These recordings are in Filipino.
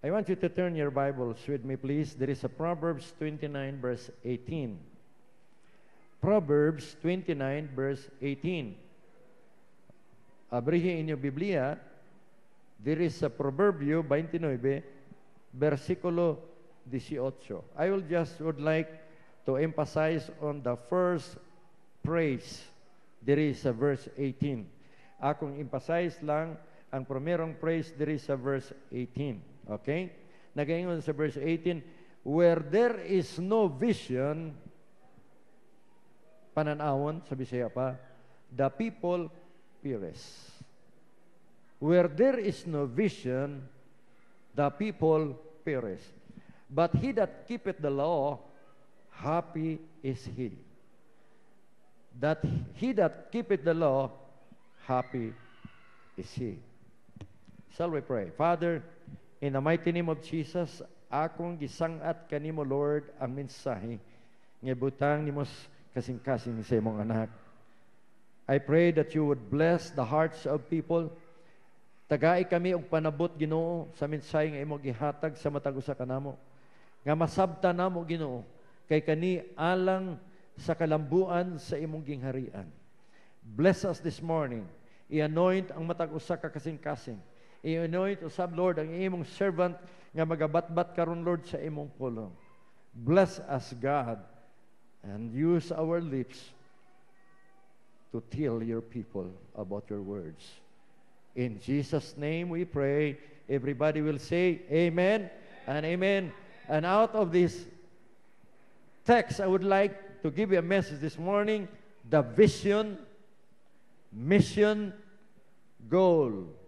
I want you to turn your Bibles with me, please. There is a Proverbs 29, verse 18. Proverbs 29, verse 18. Abrihin inyo Biblia. There is a Proverbio 29, versikulo 18. I would like to emphasize on the first phrase. There is a verse 18. Akong emphasize lang ang primerong phrase, there is a verse 18. Okay? Nagaingon sa verse 18, where there is no vision, pananawon, sa Bisaya pa, the people perish. Where there is no vision, the people perish. But he that keepeth the law, happy is he. That he that keepeth the law, happy is he. Shall we pray? Father, in the mighty name of Jesus, akong gisangat kanimo, Lord, ang mensahe nga butang nimo kasing-kasing sa imong anak. I pray that you would bless the hearts of people. Tagai kami og panabot, Ginoo, sa mensahe nga imong gihatag sa matag usa kanamo. Nga masabta namo, Ginoo, kay kani alang sa kalambuan sa imong gingharian. Bless us this morning. I-anoint ang matag usa ka kasing-kasing. I-anoint usab, Lord, ang imong servant nga magabatbat karon, Lord, sa imong pulong. Bless us, God, and use our lips to tell your people about your words. In Jesus' name we pray. Everybody will say amen and amen. And out of this text, I would like to give you a message this morning, the vision, mission, goal.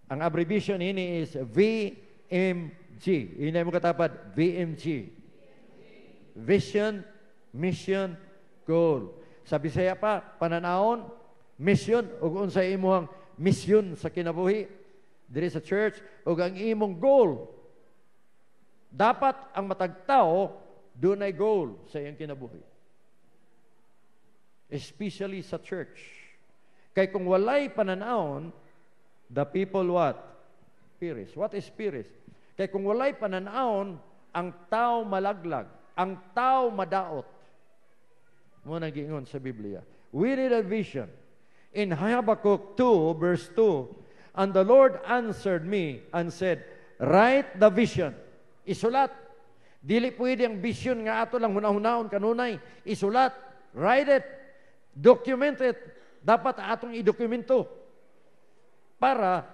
Ang abbreviation ini is VMG. Yun ay mo katapat, VMG. Vision, mission, goal. Sa Bisaya pa, pananaon, mission, ug unsay imong mission sa kinabuhi. Diri sa church, ug ang imong goal. Dapat ang matagtao, doon ay goal sa iyang kinabuhi. Especially sa church. Kay kung walay pananaon, the people what? Perish. What is perish? Kaya kung walay pananaon, ang tao malaglag, ang tao madaot. Muna gingon sa Biblia. We need a vision. In Habakkuk 2, verse 2, and the Lord answered me and said, write the vision. Isulat. Dili pwede ang vision nga ato lang hunahunahon kanunay. Isulat. Write it. Document it. Dapat atong idokumento para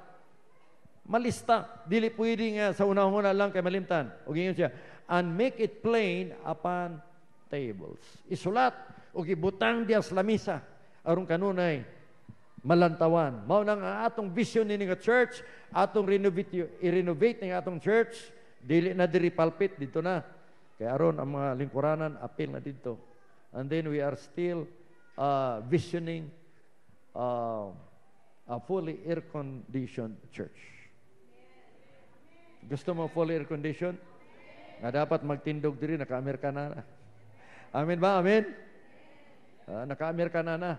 malista. Dili pwede nga sa unahuna lang kay malimtan. O ganyan siya. And make it plain upon tables. Isulat. O gibutang diya sa lamisa. Aron kanunay malantawan. Mao nang atong vision ni nga church, atong i-renovate ng atong church, dili na diri pulpit, dito na. Kaya aron ang mga lingkuranan, apil na dito. And then we are still visioning a fully air-conditioned church. Gusto mo fully air-conditioned? Nga dapat magtindog diri, naka-Amerikana na. Amen ba? Amen? Naka-Amerikana na.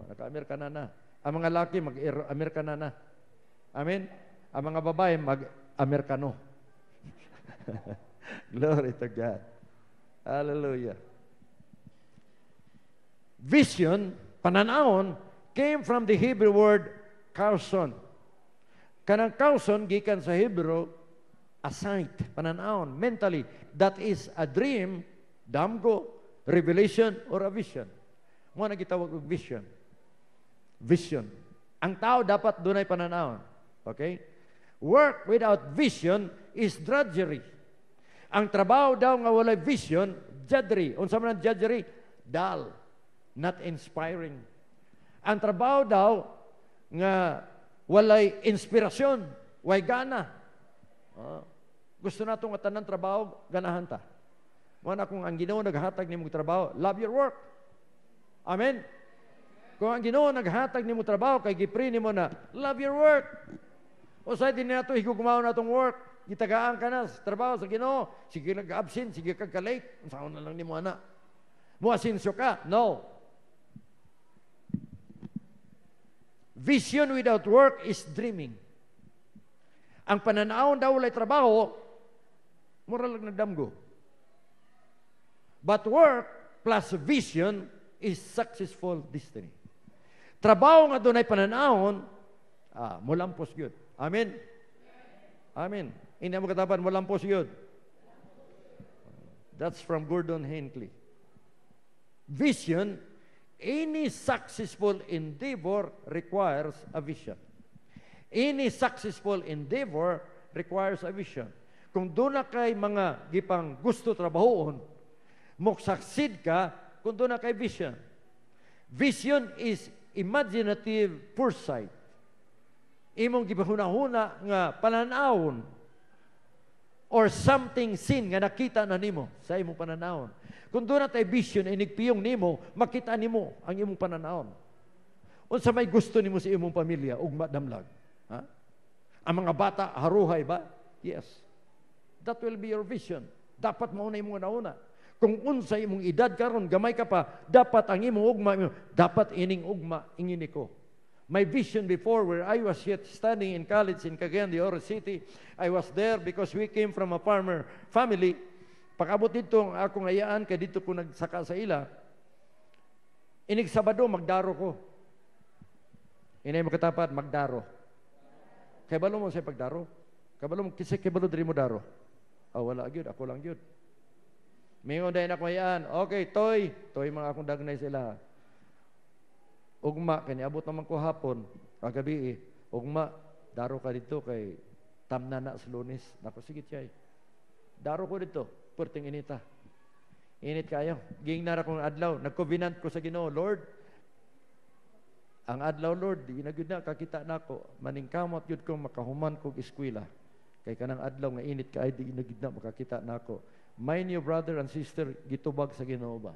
Naka-Amerikana na. Ang mga laki, mag-Amerikana na. Amen? Ang mga babae, mag-Amerikano. Glory to God. Hallelujah. Vision, pananaon, came from the Hebrew word kauson. Kanang kauson, gikan sa Hebrew, a sight, pananaon, mentally. That is a dream, damgo, revelation, or a vision. Mo na gitawag og vision. Vision. Ang tao dapat dunay pananaon. Okay? Work without vision is drudgery. Ang trabaho daw nga walay vision, drudgery. Unsa man ang drudgery? Dull. Not inspiring. Ang trabaho daw nga walay inspirasyon, way gana. Gusto nato nga tanan trabaho, ganahan ta. Mana kung ang Ginoo naghatag nimo trabaho, love your work. Amen. Kung ang Ginoo naghatag nimo trabaho kay gipri nimo na love your work. O sa din nato higugmaw natong work, gitagaan ka na sa trabaho sa Ginoo, sige nag-absent, sige kag ka-late, unsaon na lang nimo ana. Muasinso ka? No. Vision without work is dreaming. Ang pananaon daw walay trabaho, mura lang nagdamgo. But work plus vision is successful destiny. Trabaho nga doon ay pananaon, mulampos yun. Amen? Amen. Hindi mo katapan, mulampos yun. That's from Gordon Hinckley. Vision, any successful endeavor requires a vision. Any successful endeavor requires a vision. Kung doon na kay mga gipang gusto trabahoon, succeed ka kung doon na kay vision. Vision is imaginative foresight. Imong gipahuna-huna nga pananawon or something seen nga nakita na nimo sa imong pananawon. Kung doon na tayo vision ay nigpiyong nimo, makita nimo ang imong pananawon. Unsa may gusto nimo sa imong pamilya ug madamlag. Ha? Ang mga bata haruhay ba? Yes. That will be your vision. Dapat mao na imong nauna. Kung unsa imong edad karon gamay ka pa, dapat ang imong ugma dapat ining ugma ingini ko. My vision before, where I was yet studying in college in Cagayan de Oro City, I was there because we came from a farmer family. Pag-abot dito ang akong ayaan, kaya dito ko nagsaka sa ila. Inig Sabado, magdaro ko. Inay mo katapat, magdaro. Kaya balo mo sa pagdaro? Kaya balo mo, kisik kaya balo diri mo daro? Wala yun, ako lang yun. Mayroon dahil ako ayaan. Okay, toy mga akong dagnay sila. Ugma, kaniabot naman ko hapon, kagabi ugma, daro ka dito kay tamna na sa Lunes. Naku, sige chay. Daro ko dito, perting inita. Init kayo. Ging nara kong adlaw, nagkovenant ko sa Ginoo, Lord, ang adlaw, Lord, di na kakita na ako, maningkamot yun kong makahuman kong eskwela. Kay kanang adlaw nga init ka, ay di na makakita na ako. Mind you, brother and sister, gitubag sa Ginoo ba?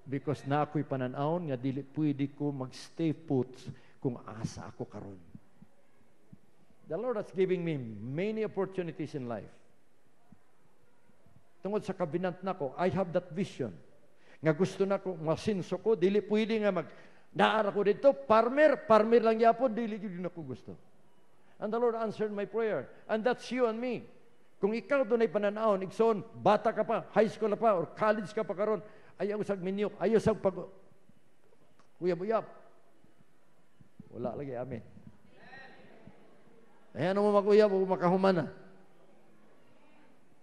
Because na ako'y pananawon nga dili pwede ko magstay put kung asa ako karon. The Lord has giving me many opportunities in life. Tungod sa kabinant nako, I have that vision. Nga gusto nako masinso ko, dili pwede nga daar ako dito, farmer lang yapon, dili gyud nako gusto. And the Lord answered my prayer. And that's you and me. Kung ikaw doon ay pananawon, igsoon, bata ka pa, high school pa, or college ka pa karon, ayaw sa minyok, ayaw sa uyab-uyab. Wala lagi, amen. Ayan mo mag-uyab o makahumana.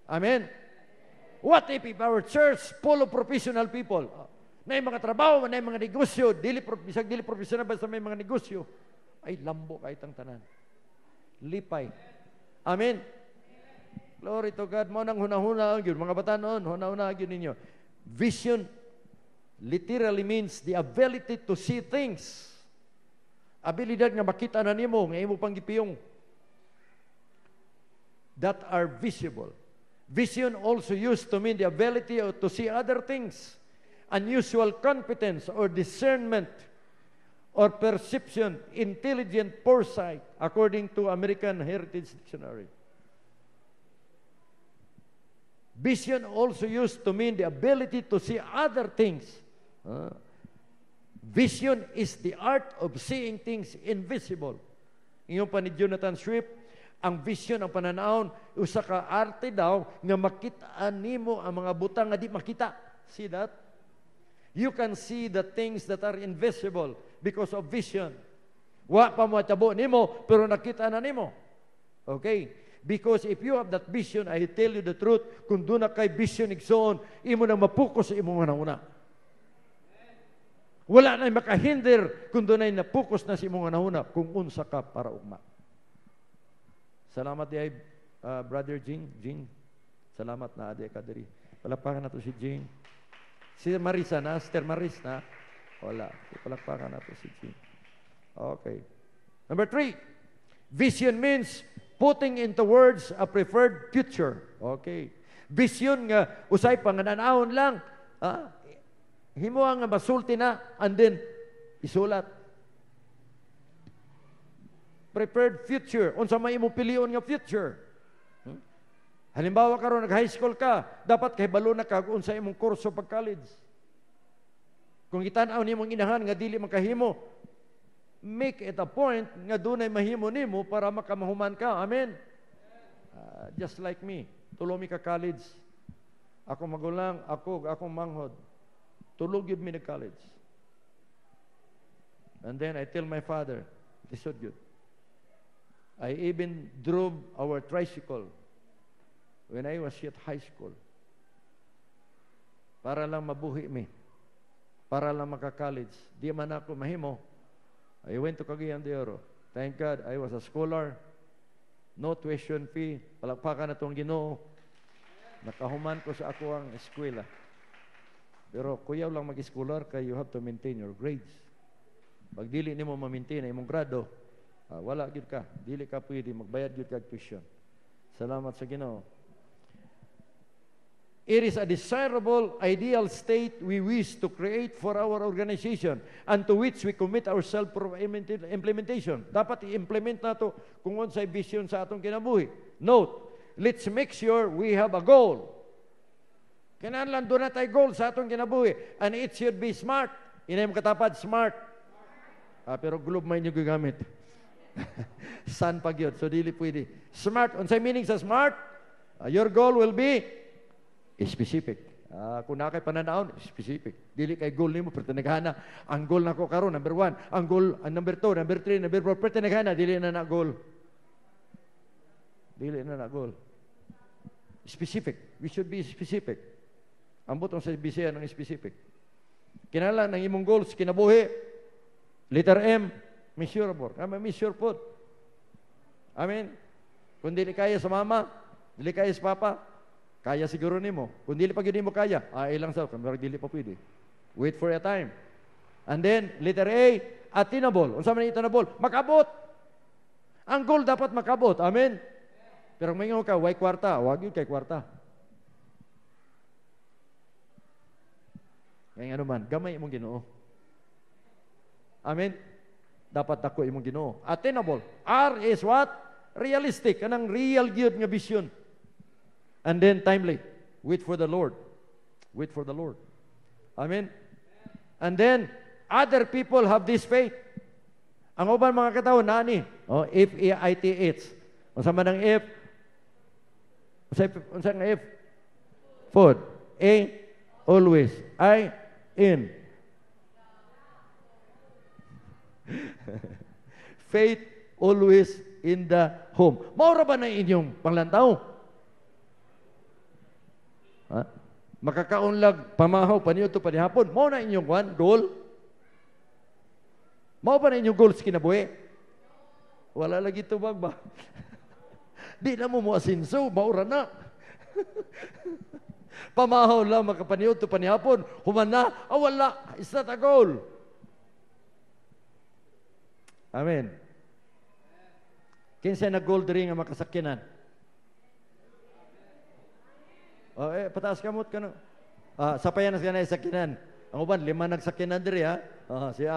Amen. What if our church full of professional people? Na mga trabaho, na mga negosyo, dili professional ba sa may mga negosyo, ay lambo kahit ang tanan. Lipay. Amen. Glory to God. Mo nang hunahuna yun. Mga bata noon, hunahuna yun ninyo. Vision literally means the ability to see things. Abilidad nga makita na nimo, nga imo pang gipiyong that are visible. Vision also used to mean the ability to see other things. Unusual competence or discernment or perception, intelligent foresight, according to American Heritage Dictionary. Vision also used to mean the ability to see other things. Vision is the art of seeing things invisible. Ingon pa ni Jonathan Swift, ang vision, ang pananawon, usa ka arte daw nga makita nimo ang mga butang nga di makita. See that? You can see the things that are invisible because of vision. Wa pa mo tabo nimo pero nakita na nimo. Okay? Because if you have that vision, I tell you the truth, kung doon na kay vision igsoon, imo nang mapukus sa imong una. Wala na makahinder kung doon ay napukus na si imong una kung unsa ka para ugma. Salamat di Brother Jing. Salamat na adi ka diri. Palakpakan nato si Jing. Si Marisa na, Sister Maris na. Wala. Palakpakan nato si Jing. Okay. Number 3. Vision means putting into words a preferred future. Okay. Vision nga usay pangananahon lang. Himo nga masulti na and then isulat. Prepared future. Unsa may imong pilion nga future? Halimbawa karon nag-high school ka, dapat kahibalo na ka unsa imong kurso pag college. Kung itan-aw nimong inahan nga dili makahimo, make it a point nga dunay mahimo nimo para makamahuman ka. Amen? Just like me. Tulo mi ka college. Ako magulang, ako manghod. Tulog yun mi nag-college. And then I tell my father, lisod yun. I even drove our tricycle when I was yet high school. Para lang mabuhi mi. Para lang maka-college. Di man ako mahimo. I went to Cagayan de Oro. Thank God, I was a scholar. No tuition fee. Palakpakan na itong Ginoo. Nakahuman ko sa ako ang eskwela. Pero kuyaw lang mag-scholar kaya you have to maintain your grades. Pag dili nimo ma-maintain imong grado, wala gyud ka. Dili ka pwede magbayad gyud kag tuition. Salamat sa Ginoo. It is a desirable, ideal state we wish to create for our organization and to which we commit ourselves for implementation. Dapat i-implement nato kung unsay vision sa atong kinabuhi. Note, let's make sure we have a goal. Kinahanglan doon na tayo goal sa atong kinabuhi. And it should be smart. Inay mo katapad, smart. Pero globe may nyo gagamit. San pag yun. So, dili pwede. Smart. Unsay meaning sa smart? Your goal will be specific. Kung na kay pananaon, specific. Dili kay goal nimo pero tinaghana. Ang goal nako karon number 1, ang goal number 2, number 3, number 4 pero tinaghana dili na goal. Dili na goal. Specific. We should be specific. Ambot ang sa Bisaya ng specific. Kinahanglan ng imong goals kinabuhi. Letter M, measurable. Measure po. Amen. Kung dili kaya sa mama, dili kaya sa papa, kaya siguro nimo. Kung dili pa gyud nimo kaya, ilang sa pero dili pa pwede. Wait for a time. And then letter A, attainable. Unsa man attainable? Makabot. Ang goal dapat makabot. Amen. Pero mayingon ka, why kwarta? Wag yun kay kwarta. Kaya ano man, gamay imong Ginoo. Amen. Dapat dako imong Ginoo. Attainable. R is what? Realistic. Kanang real gyud nga vision. And then timely. Wait for the Lord. Wait for the Lord. Amen. And then other people have this faith. Ang uban mga katao nani. If E-I-T-H. Unsa man ang if? Unsa ang if? Food. A, always. I, in. Faith always in the home. Maura ba na inyong panglantaw? Makakaunlag, pamahaw, paniuto, panihapon. Mao na inyong goal? Mao ba na inyong goals kinabuhi? Wala lagi tubag ba? Di na mo asinso, maura na. Pamahaw lang, makapaniuto, panihapon. Human na, wala. It's not a goal. Amen. Kinsa na goal diri nga makasakyanan? Pataas kamot ka no. Sapayan na kanay sakyanan. Ang uban, 5 nagsakyanan diri ha. Si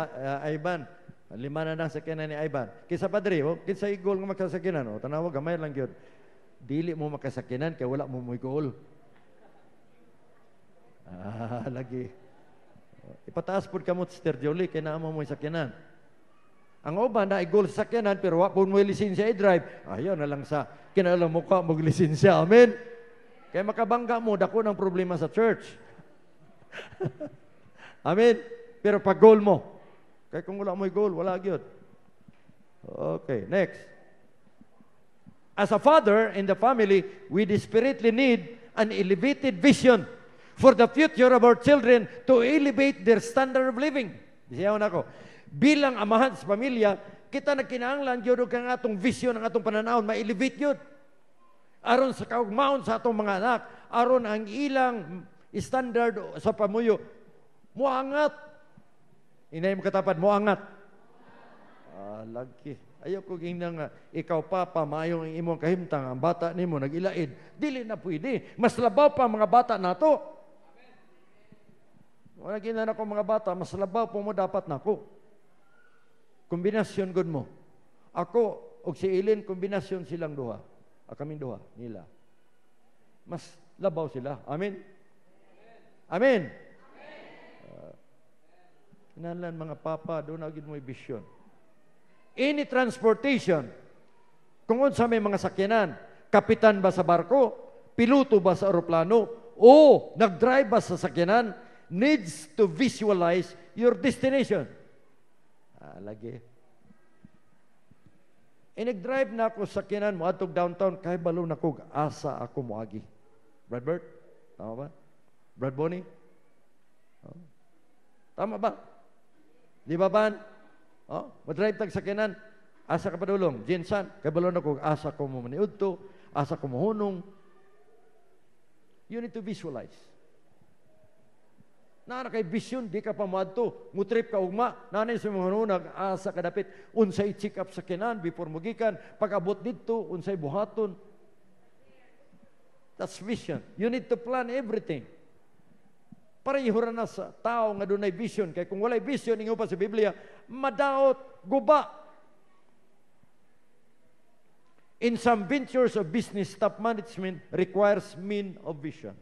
Ivan. 5 na nang sakyanan ni Ivan. Kinsa pa diri, kinsa i-goal nga makasakyanan? Tanawa, gamay lang gyud. Dili mo makasakyanan kay wala mo goal. Lagi. Ipataas pud kamot Sister Jolie kay naa mo sakyanan. Ang uban na i-goal sa sakyanan pero wa pud mo lisensya i-drive. Ayaw na lang sa kinahanglan mo ka mag lisensya. Amen. Kaya makabangga mo, dako ng problema sa church. Amen? Pero pag goal mo, kaya kung wala mo'y goal, wala gyud. Okay, next. As a father in the family, we desperately need an elevated vision for the future of our children to elevate their standard of living. Siyaw na ko. Bilang amahan sa pamilya, kita nagkinahanglan gyud og ang atong vision, ang atong pananaw, ma-elevate gyud. Aron sa kaugmaon sa atong mga anak, aron ang ilang standard sa pamuyo muangat. Inay mo katapad, muangat. Lagi. Ayaw ko ginang ikaw papa, maayo ang imong kahimtang, ang bata nimo nagilaid. Dili na pwede. Mas labaw pa mga bata nato. Wala ginan ako mga bata, mas labaw po mo dapat nako. Kombinasyon gud mo. Ako og si Eileen, kombinasyon silang duha. Kaming duha nila. Mas labaw sila. Amen? Amen? Kinahanglan mga papa, doon agad mo ibisyon. Any transportation, kung sa may mga sakyanan, kapitan ba sa barko, piloto ba sa aeroplano, o nag-drive ba sa sakyanan, needs to visualize your destination. Lagi. Nag-drive na ako sa sakyanan mo atog downtown, kay balo na ko, asa ako moagi. Brad Bert? Tama ba? Brad Bonnie? Tama ba? Di ba ba? Madrive tag sakyanan, asa ka padulong, Jinsan, kay balon ako, asa ko mo maniudto, asa ko mohunong. You need to visualize. Na kay vision, di ka pa maadto, mutrip ka ugma, nanay sa mga hununag, asa ka dapit, unsay check up sakyanan, before mugikan, pag-abot dito, unsay buhaton. That's vision. You need to plan everything. Pareho na sa tao nga dunay vision. Kaya kung walay vision, ingo pa sa Biblia, madaot, guba. In some ventures of business, top management requires mean of vision.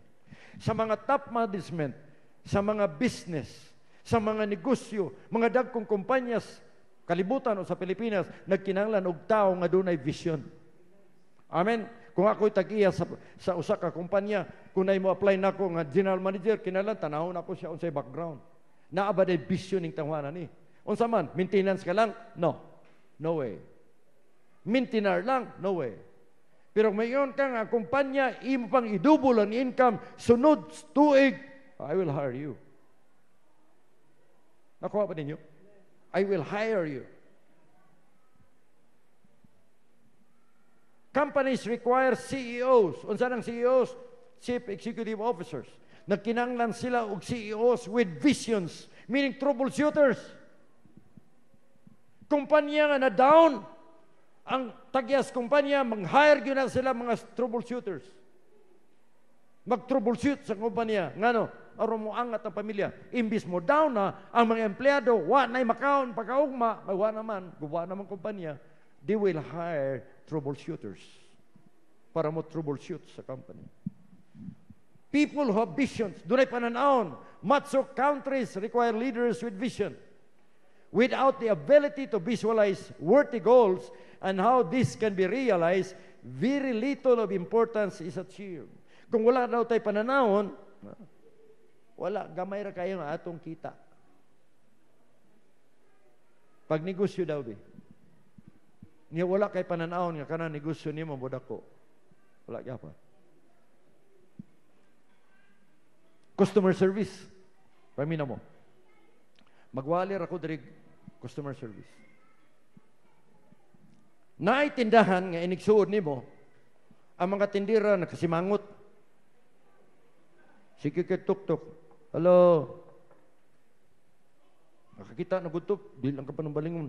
Sa mga top management, sa mga business, sa mga negosyo, mga dagkong kumpanyas, kalibutan o sa Pilipinas, nagkinahanglan og tao nga dunay vision. Amen. Kung ako'y tag-iya sa usa ka kumpanya, kung na mo apply na ako nga general manager, kinahanglan tanawon ako siya unsay background. Naa ba day vision ning tangwanan ni? Unsa man, maintenance ka lang? No. No way. Maintainer lang? No way. Pero mayon ka nga kumpanya, imo pang idubol ang income, sunod tuig, I will hire you. Nakuha pa ninyo? I will hire you. Companies require CEOs. Unsa nang CEOs? Chief Executive Officers. Nagkinahanglan sila og CEOs with visions, meaning troubleshooters. Kumpanya nga na down, ang tagyas kumpanya, mag-hire yun na sila mga troubleshooters. Mag-troubleshoot sa kumpanya. Ngano? Aron mo angat ang pamilya. Imbis mo down na, ang mga empleyado, na'y makaon, pagkaugma, guwa naman kumpanya, they will hire troubleshooters para mo troubleshoot sa company. People who have visions, dunay pananaon. Macho countries require leaders with vision. Without the ability to visualize worthy goals and how this can be realized, very little of importance is achieved. Kung wala daw tayo pananaon, wala, gamay ra kayo nga atong kita. Pag negosyo daw, niya wala kay pananaon nga kanang negosyo nimo bodako. Wala gyapa. Customer service. Pamina mo. Magwalir ako diri customer service. Naay tindahan nga inigsuod nimo, ang mga tindira nakasimangot. Sige kay tuk-tuk. Hello. Nakakita na gutok, di lang ka pa ng balingon.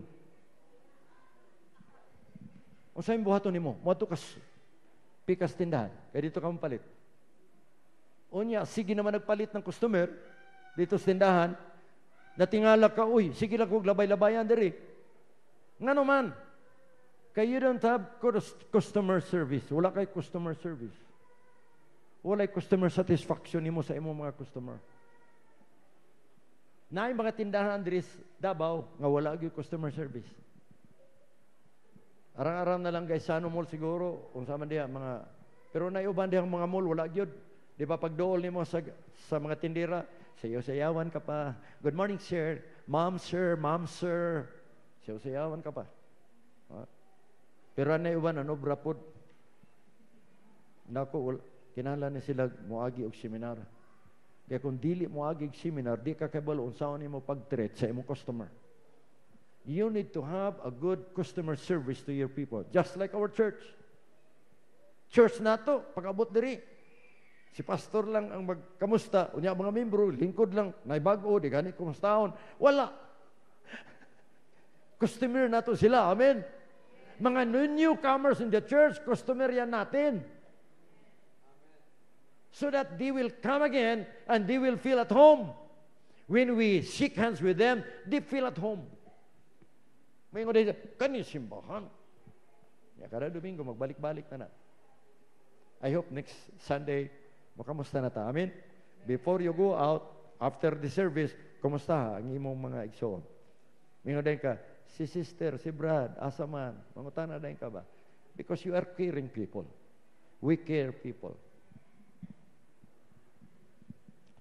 O sa'yo buhaton nimo, moto kas pikas tindahan, kaya dito ka mapalit. O niya, sige naman nagpalit ng customer, dito sa tindahan, natingala ka, uy, sige lang kong labay-labayan diri. Nga naman, kaya you don't have customer service. Wala kay customer service. Wala customer satisfaction nimo sa imong mga customer. Naay mga tindahan diri Davao nga wala gyud customer service. Arang-arang na lang guys, Sano Mall siguro, kung saan man diya, pero naiuban diya mga mall, wala gyud. Di ba pag dool nimo sa mga tindira, sayaw-sayawan ka pa. Good morning, sir. Ma'am, sir. Ma'am, sir. Sayaw-sayawan ka pa. Pero naiuban, obra pod. Nako, kinahanglan ni sila moagi og seminar. Kaya kung dili moagi og seminar, di ka kabalo unsaon nimo pag-treat sa imong customer. You need to have a good customer service to your people. Just like our church. Church nato, pag-abot diri. Si pastor lang ang magkamusta. Unya mga membro, lingkod lang. Naibago, di gani kumustahon. Wala. Customer nato sila. Amen. Mga newcomers in the church, customer yan natin. So that they will come again and they will feel at home. When we shake hands with them, they feel at home. May nga din, kani simbahan. Kada Domingo, magbalik-balik na na. I hope next Sunday, makamusta na ta. Amen? Before you go out, after the service, kumusta ang imong mga igsoon? May nga din ka, si sister, si Brad, asa man, mangutana na ka ba? Because you are caring people. We care people.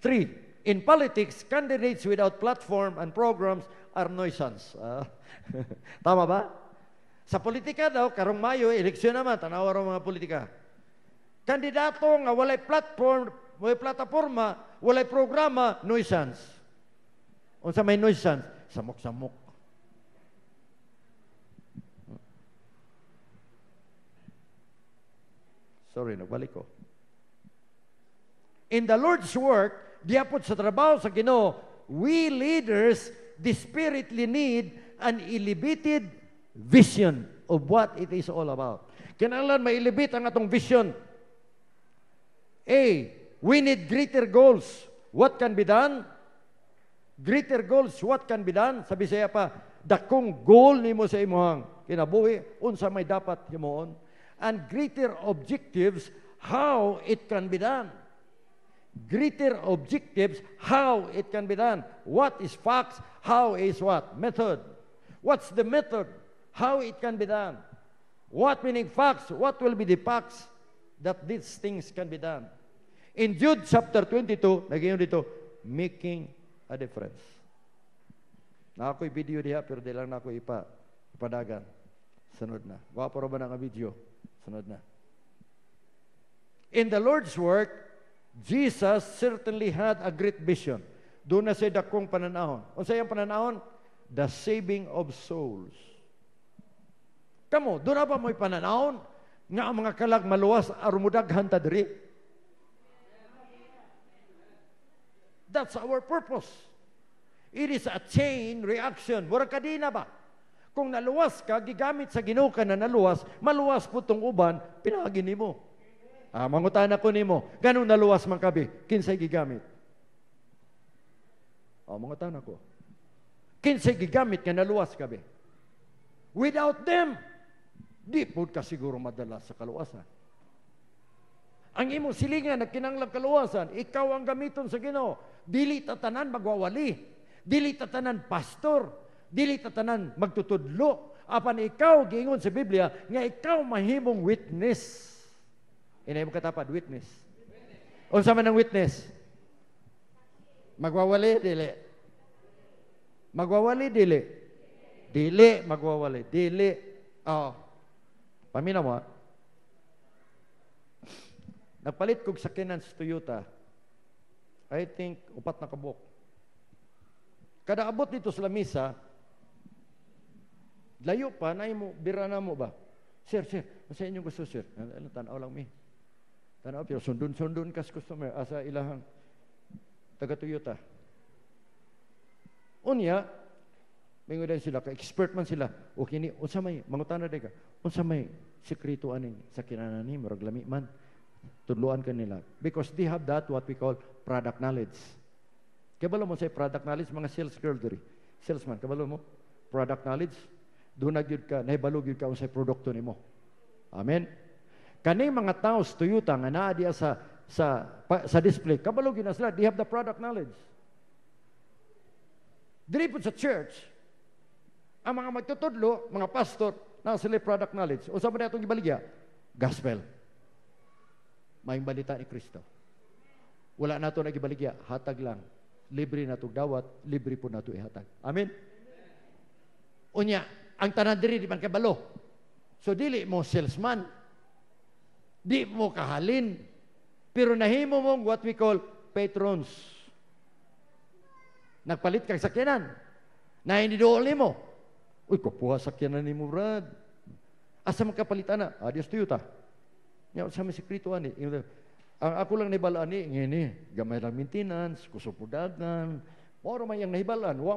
3, in politics, candidates without platform and programs are nuisance. Tama ba? Sa politika daw, karong Mayo, eleksyon naman, tanawa rin mga politika. Kandidato nga walay platform, walay plataforma, walay programa, nuisance. Unsa may nuisance? Samok-samok. Sorry, nagbalik ko. In the Lord's work, diapot sa trabaho sa Ginoo, we leaders desperately need an elevated vision of what it is all about. Kinahanglan ma-elevate ang atong vision. A, we need greater goals. What can be done? Greater goals, what can be done? Sabi siya pa, dakong goal nimo sa imuhang kinabuhi, unsa may dapat himuon. And greater objectives, how it can be done. Greater objectives, how it can be done. What is facts? How is what? Method. What's the method? How it can be done. What meaning facts? What will be the facts that these things can be done? In Jude chapter 22, nagyan dito, making a difference. Na ako'y video diha, pero di lang na ako ipadagan. Sunod na. Wapo ba na nga video? Sunod na. In the Lord's work, Jesus certainly had a great vision. Doon na siya dakong pananahon. O sa iyang pananahon? The saving of souls. Kamo, doon na ba mo'y pananahon? Nga ang mga kalag maluwas, arumudaghan ta diri? That's our purpose. It is a chain reaction. Wala ka di na ba? Kung naluwas ka, gigamit sa Ginoo ka na naluwas, maluwas po itong uban, pinagin mo. Mangutan ako nimo. Ganun naluwas man kabi, kinsay gigamit? Mangutan ako. Kinsay gigamit ka naluwas kabi? Without them, di po ka siguro madala sa kaluwasan. Ang imong silingan na kinanglang kaluwasan, ikaw ang gamiton sa Ginoo. Dili tatanan magwawali. Dili tatanan pastor. Dili tatanan magtutudlo. Apan ikaw, giingon sa Biblia, nga ikaw mahimong witness. Inay mo katapad, witness. Unsa man ang witness? Magwawali, dili. Magwawali, dili. Dili, magwawali. Dili. Pamina mo, nagpalit kog sakyanan sa Toyota. I think, 4 na kabuk. Kada abot dito sa lamisa, layo pa, bira na mo ba? Sir, sa inyong gusto, sir? Tanaw lang mi. Tanaw, pero sundun-sundun kas customer asa ilahang taga Toyota. Unya, mingudan sila, ka-expert man sila. O kini, unsa may, mangutana day ka, unsa may sekreto aning sa kinanani, marag lami man. Tudluan ka nila. Because they have that, what we call product knowledge. Kabalo mo sa product knowledge, mga sales girl diri. Salesman, kabalo mo? Product knowledge. Doon nagyud ka, nahibalo gyud ka sa produkto nimo. Amen. Kani mga tao sa Toyota nga naa diya sa display, kabalo gyud na sila, they have the product knowledge. Diri po sa church, ang mga magtutudlo, mga pastor, na sila product knowledge. O sa man atong gibaligya, gospel. May balita ni Kristo. Wala nato nagibaligya, hatag lang. Libre na itong dawat, libre po na ito ihatag. Amen? Unya, ang tanan diri di man kabalo. So dili mo salesman. Di mo kahalin. Pero nahimo mong what we call patrons. Nagpalit kang sakyanan. Na hindi dool nimo. Uy, kupuha sakyanan ni mo, Brad. Asa man kapalitan na? Adios Toyota. Nya sa may sekreto ani. Ang ako lang nahibalaan ni, ngini, gamay lang maintenance, kusupudagan, moro man yung nahibalaan, wa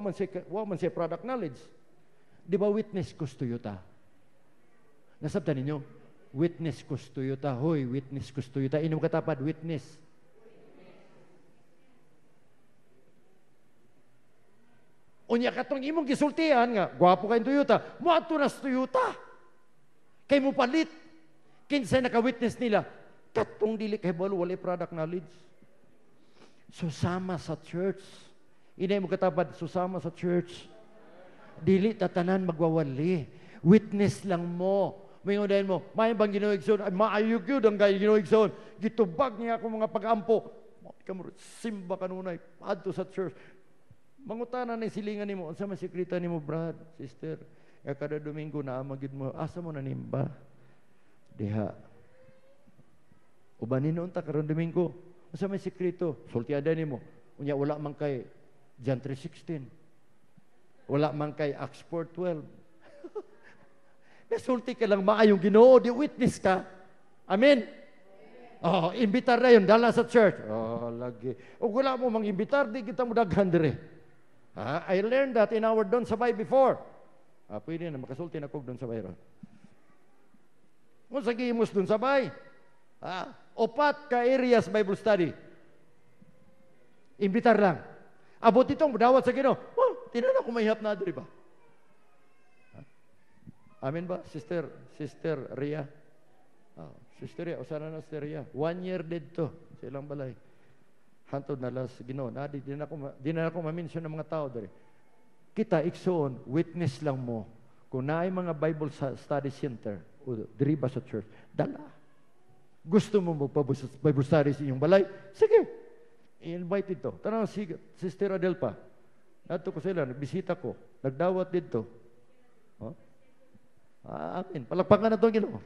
man siya product knowledge. Di ba witness ko sa Toyota? Nasabtan ninyo? Witness ko sa Toyota. Hoy, witness ko sa Toyota. Inom katapad, witness. Unya katong imong gisultihan nga, gwapo kayong Toyota, muadto na sa Toyota. Kay mo palit. Kinsay naka-witness nila, katong dili kay balo wala product knowledge. Susama sa church. Inay mo katapad, susama sa church. dili tatanan magwawali. Witness lang mo. May unahin mo, may bang Ginoo igsoon? Ay, maayog yun ang gaya Ginoo igsoon. Gitubag niya ako mga pag-ampo. Simba kanunay, adto sa church. Mangutana na silingan nimo, unsa man sikrita nimo, brad, sister? Kada Domingo na magid mo, asa mo nanimba? Diha. Ubanin noon ta karon Domingo. Unsa man sikrito? Sultiada nimo. Unya wala man kay John 3:16. Wala man kay Acts 4:12. Nasulti ka lang maayong Ginoo, di witness ka. Amen. Oh, imbitar na yun, dala sa church. Oh, lagi. O wala mo mang imbitar, di kita mo daghan dire. I learned that in our Don Sabay before. Pwede na, makasulti na kog Don Sabay ron. Kung sa gihimos Don Sabay, opat ka areas Bible study. Imbitar lang. Abot itong dawat sa Ginoo. Oh, tinan ako mahihap na diri ba? Amen ba, Sister Ria? Sister Ria, usana na Sister Ria. 1 year dito sa ilang balay. Hantod na las Ginoo. Di na ako ma-mention ng mga tao dere. Kita, iksoon, witness lang mo. Kung naay mga Bible study center, o diri ba sa church, dala. Gusto mo Bible study sa inyong balay? Sige. I-invite ito. Tanang Sister Adelpa. Nato ko sila, nagbisita ko. Nagdawat dito. Oh? Amen. Palakpakan na ito, Ginoo.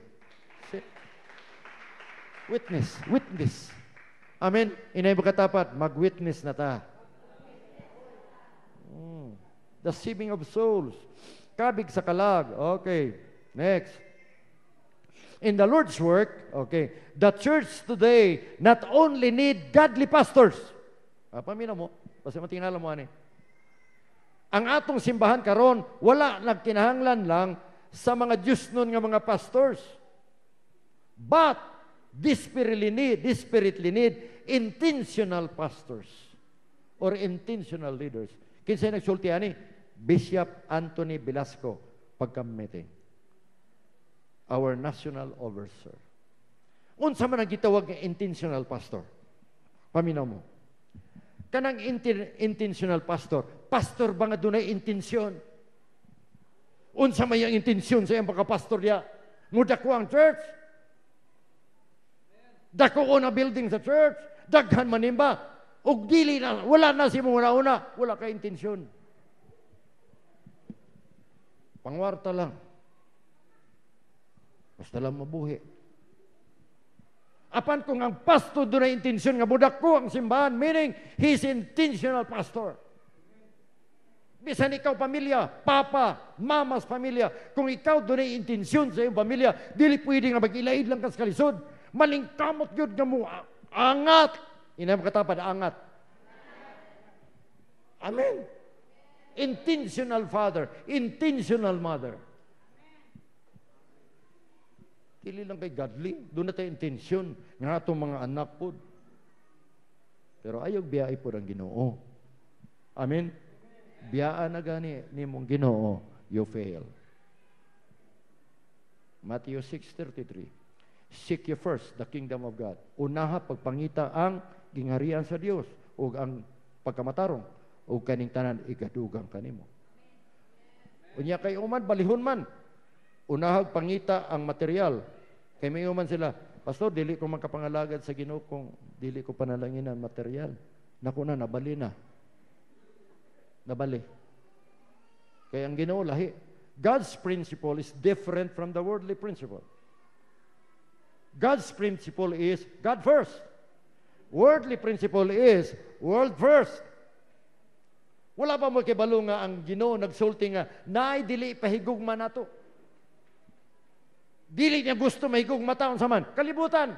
Witness. Amen. Inay ba katapat? Mag-witness na ta. The saving of souls. Kabig sa kalag. Okay. Next. In the Lord's work, okay, the church today not only need godly pastors. Pamina mo. Kasi matingala mo, ani. Ang atong simbahan karon wala nagkinahanglan lang sa mga Diyos nun nga mga pastors. But, desperately need intentional pastors or intentional leaders. Kinsay nagsulti ani? Bishop Anthony Velasco pagka-meeting. Our national overseer. Unsa man ang gitawag nga intentional pastor? Paminaw mo. Kanang intentional pastor ba nga dunay intensyon? Unsa may ang intensyon sa iyang pagkapastor niya? Mudako ang church? Dako na building sa church? Daghan manimba? O dili na, wala na si muna una. Wala ka intensyon. Pangwarta lang. Basta lang mabuhi. Apan kung ang pastor doon na intensyon nga mudako ang simbahan, meaning he's intentional pastor. Bisan ikaw pamilya, papa, mama's pamilya, kung ikaw doon ay intensyon sa iyong pamilya, dili pwede nga mag-ilaid lang ka sa kalisod. Malingkamot yun nga mo, angat. Inay mo katapad, angat. Amen. Intentional father, intentional mother. Dili lang kay godly, doon na tayo intensyon nga itong mga anak po. Pero ayog biyay po ang Ginoo. Amen. Biyaan na gani ni mong Ginoo, you fail. Matthew 6:33. Seek ye first the kingdom of God. Unaha pagpangita ang gingharian sa Dios ug ang pagkamatarong ug kaning tanan igadugang kanimo. Unya kay uman balihon man. Unaha pangita ang material. Kay may uman sila, pastor, dili ko makapangalagad sa Ginoo kung dili ko panalangin ang material. Naku na, nabali na. Nabali. Kaya ang Ginoo lahi. God's principle is different from the worldly principle. God's principle is God first. Worldly principle is world first. Wala pa mo kibalo nga ang Ginoo nagsulti nga naay dili pahigugma nato. Dili niya gusto mahigugma taon sa man. Kalibutan.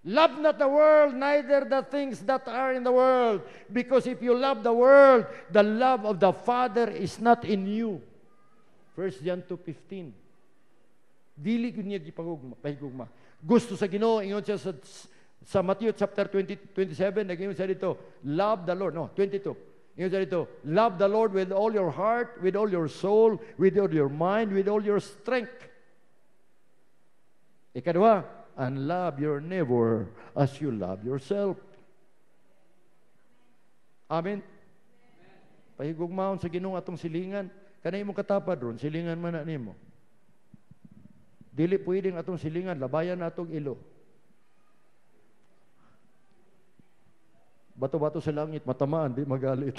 Love not the world, neither the things that are in the world. Because if you love the world, the love of the Father is not in you. 1 John 2:15. Dili ko niya pahigugma. Gusto sa Ginoo, ingon siya sa Matthew chapter 27, nag-ingon siya dito, love the Lord. No, 22. Ingon siya dito, love the Lord with all your heart, with all your soul, with all your mind, with all your strength. Ikadua, and love your neighbor as you love yourself. Amen? Pahigugmaon sa Ginoo atong silingan. Kanay mo katapad ron, silingan man na nimo. Dili pwedeng atong silingan, labayan na atong ilo. Bato-bato sa langit, matamaan, di magalit.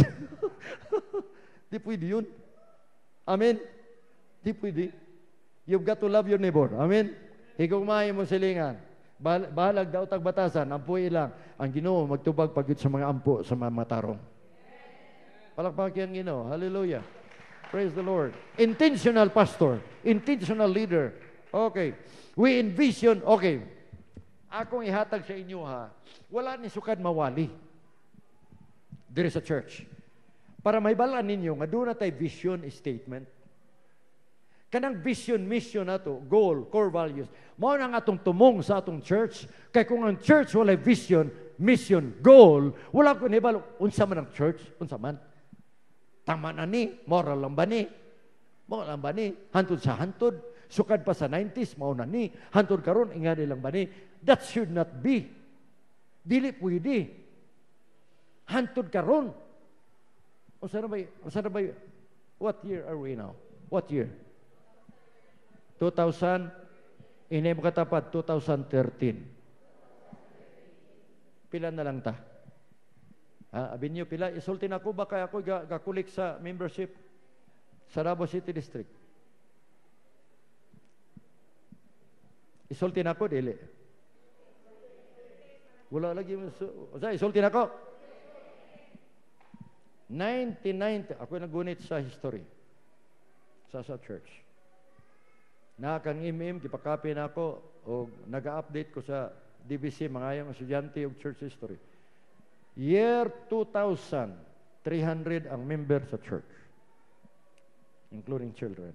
Di pwede yun. Amen? Di pwede. You've got to love your neighbor. Amen? Higugmahin mo silingan. Bahalag daw tag batasan, ampuy lang. Ang Ginoo magtubag pagit sa mga ampo, sa mga matarong. Palakpakin ang Ginoo. Hallelujah. Praise the Lord. Intentional pastor. Intentional leader. Okay. We envision, okay. Akong ihatag sa inyo ha, wala ni sukad mawali diri sa church. Para may balaan ninyo, nga doon na tayo vision statement. Kanang vision, mission nato, goal, core values, mao na nga atong tumong sa atong church. Kay kung ang church wala vision, mission, goal, wala ko nibalo, unsa man ang church, unsa man. Tama na ni, moral lang ba ni? Moral lang ba ni? Hantod sa hantod, sukad pa sa 90s, mao na ni. Hantod karon ingani lang ba ni? That should not be. Dili pwede. Hantod karon. Unsa na ba? What year are we now? What year? 2000, inay mo katapat, 2013. Pila na lang ta? Abin nyo, pila? Isultin ako ba kaya ako gakulik sa membership sa Davao City District? Isultin ako, dili. Wala lagi. Isultin ako. 1990, ako nagunit sa history. Sa church. Nakang kipakapi na ako o nag-update ko sa DBC, mga yung estudyante of church history. Year 2000, 300 ang member sa church, including children.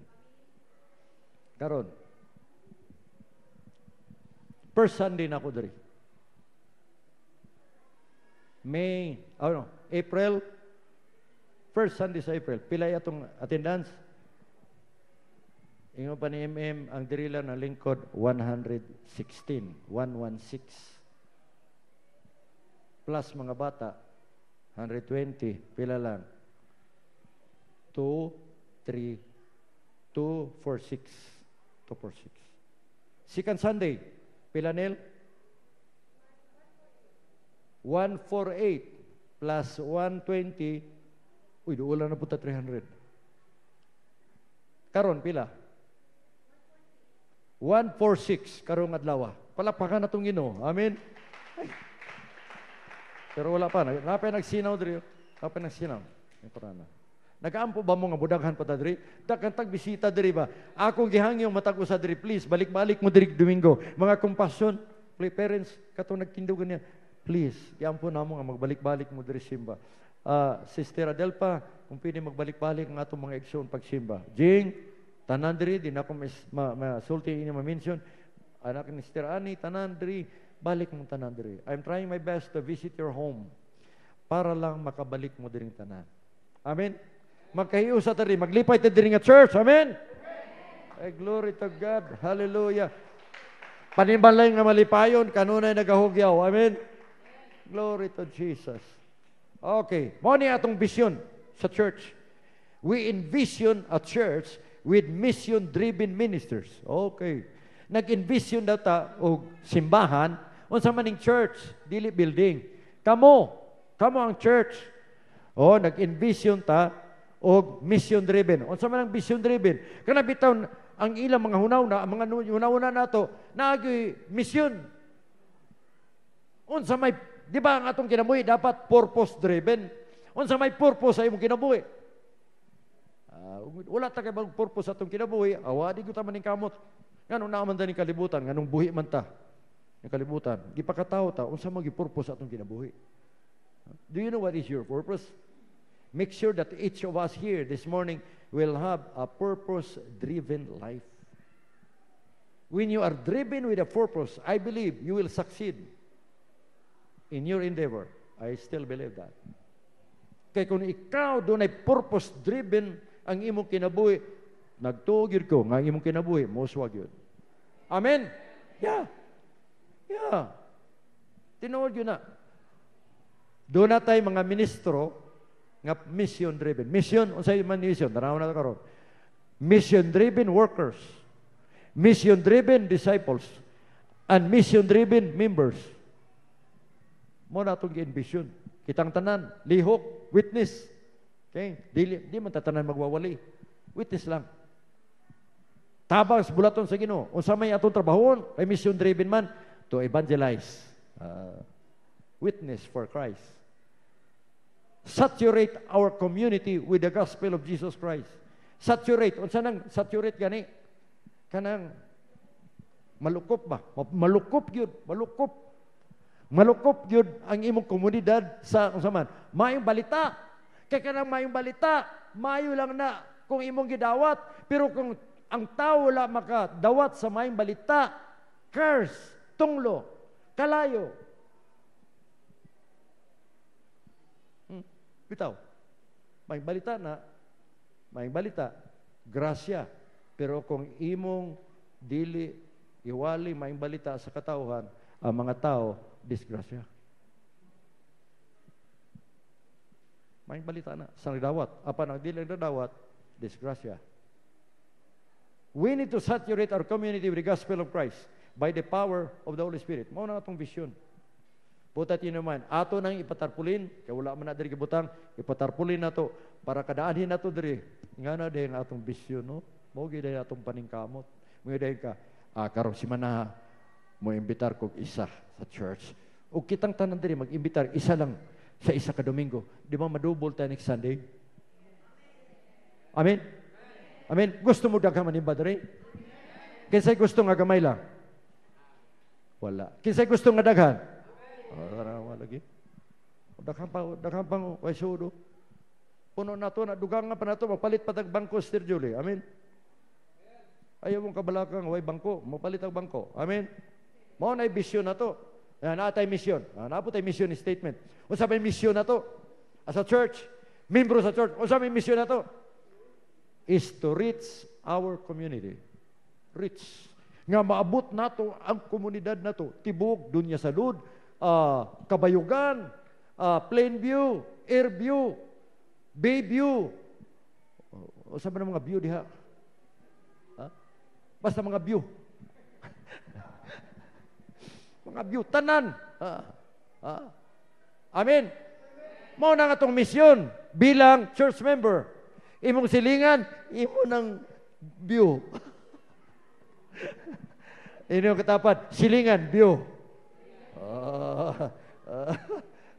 Karon, first Sunday na ako diri. April, first Sunday sa April, pilay atong attendance. Ingon pa ni ang dirila na lingkod, 116. Plus mga bata, 120. Pila lang? 246. Second Sunday, pila nil? 148 plus 120. Uy, wala na po ta 300. Karon pila? 146 karong adlaw. Palakpakan na itong Ginoo. Amen. Ay. Pero wala pa. Napay nagsinaw diri. Napay nagsinaw. Nagaampo ba mo nga budaghan pa ta diri? Tag bisita diri ba? Akong gihangyong matag usa diri, please. Balik-balik mo diri Domingo. Mga compassion, parents, katong nagtindugan niya. Please, giampo namo nga magbalik-balik mo diri simba. Sister Adelpa, kung pwede magbalik-balik ang atong mga igsoon pagsimba. Jing, tanan diri, di na ako masulti inyo ma-mention. Anak ni Sister Annie, tanan diri, balik mong tanan diri. I'm trying my best to visit your home para lang makabalik mo diring tanan. Amen? Magkahiusa ta diri, maglipay ta diri nga church. Amen? Ay, glory to God. Hallelujah. Panimbalay nga malipayon, kanunay nagahugyaw. Amen? Glory to Jesus. Okay. Mo ni atong vision sa church. We envision a church with mission-driven ministers. Okay. Nag-envision daw ta og simbahan, unsa maning church, dili building. Kamo ang church. Nag-envision ta og mission-driven. Unsa man ang mission-driven? Kana bitaw ang ilang mga hunawna, ang mga hunawna nato, naagi mission. Unsa may, di ba ang atong kinabuhi dapat purpose-driven? Unsa may purpose sa imong kinabuhi? Wala ta kay bang purpose atong kinabuhi, awadi ko ta maning kamot. Nganong naaman ta ning kalibutan, nganong buhi man ta. Ning kalibutan, gipakatawo ta unsa man gi purpose atong kinabuhi. Do you know what is your purpose? Make sure that each of us here this morning will have a purpose-driven life. When you are driven with a purpose, I believe you will succeed in your endeavor. I still believe that. Kaya kung ikaw doon ay purpose-driven ang imong kinabuhi, nagtuogid ko nga imong kinabuhi, moswag yun. Amen? Yeah. Tinuod yun na. Doon na tayo mga ministro, nga mission-driven. Mission, unsay man mission? Tanaw na karon. Mission-driven workers, mission-driven disciples, and mission-driven members. Mo na itong gi-envision. Kitang tanan, lihok, witness. Okay? Di man tatanan magwawali. Witness lang. Tabang sa bulaton sa Ginoo. Unsa may atong trabahon, ay mission-driven man to evangelize. Witness for Christ. Saturate our community with the gospel of Jesus Christ. Saturate. Unsa nang saturate gani? Kanang malukop ba? Malukop yun. Malukop. Malukop yun ang imong komunidad sa unsa man. Mayong balita. Kaya kanang mayong balita, mayo lang na kung imong gidawat. Pero kung ang tao wala makadawat sa mayong balita, curse, tunglo, kalayo. Bitaw. Mayong balita na, mayong balita, grasya. Pero kung imong dili, iwali mayong balita sa katauhan, ang mga tao, disgrasya. Mayong balita na, sa nagdawat. Apan ang dili nagdawat, disgrasya. We need to saturate our community with the gospel of Christ by the power of the Holy Spirit. Mao na atong vision. Putat yun naman, ato nang ipatarpulin, kaya wala man na diri gibutang, ipatarpulin na to, para kadaanhin na to diri. Nga na dahil atong vision, no? Mao gid atong paningkamot. Mo dahil ka, karon si Manaha, mo imbitar kog isa sa church. O kitang tanan diri mag-imbitar, isa lang sa isa ka Domingo. Di ba madubol tayo next Sunday? Amen? Amen? Gusto mo daghan manimba diri? Kinsay gusto nga gamay lang? Wala. Kinsay gusto nga daghan? Wala lagi. Daghang pang way sudo. Puno na to, nadugang nga pa na to, mapalit patag bangko, Sister Julie. Amen? Ayaw mong kabalakang, way bangko, mapalit ang bangko. Amen? Mao na vision na to. Naatay mission. Napo tay mission statement. Unsa may mission na to? As a church, membro sa church, unsa may mission na to? Is to reach our community. Reach. Nga maabot nato ang komunidad nato. Tibok, Dunya Salud, Kabayugan, Plainview, Airview, Bayview. Unsa man mga view diha? Basta mga view. Mga view, tanan. Amen. Mao na nga itong misyon bilang church member. Imong silingan, imo ng view. Inyong katapat, silingan, view.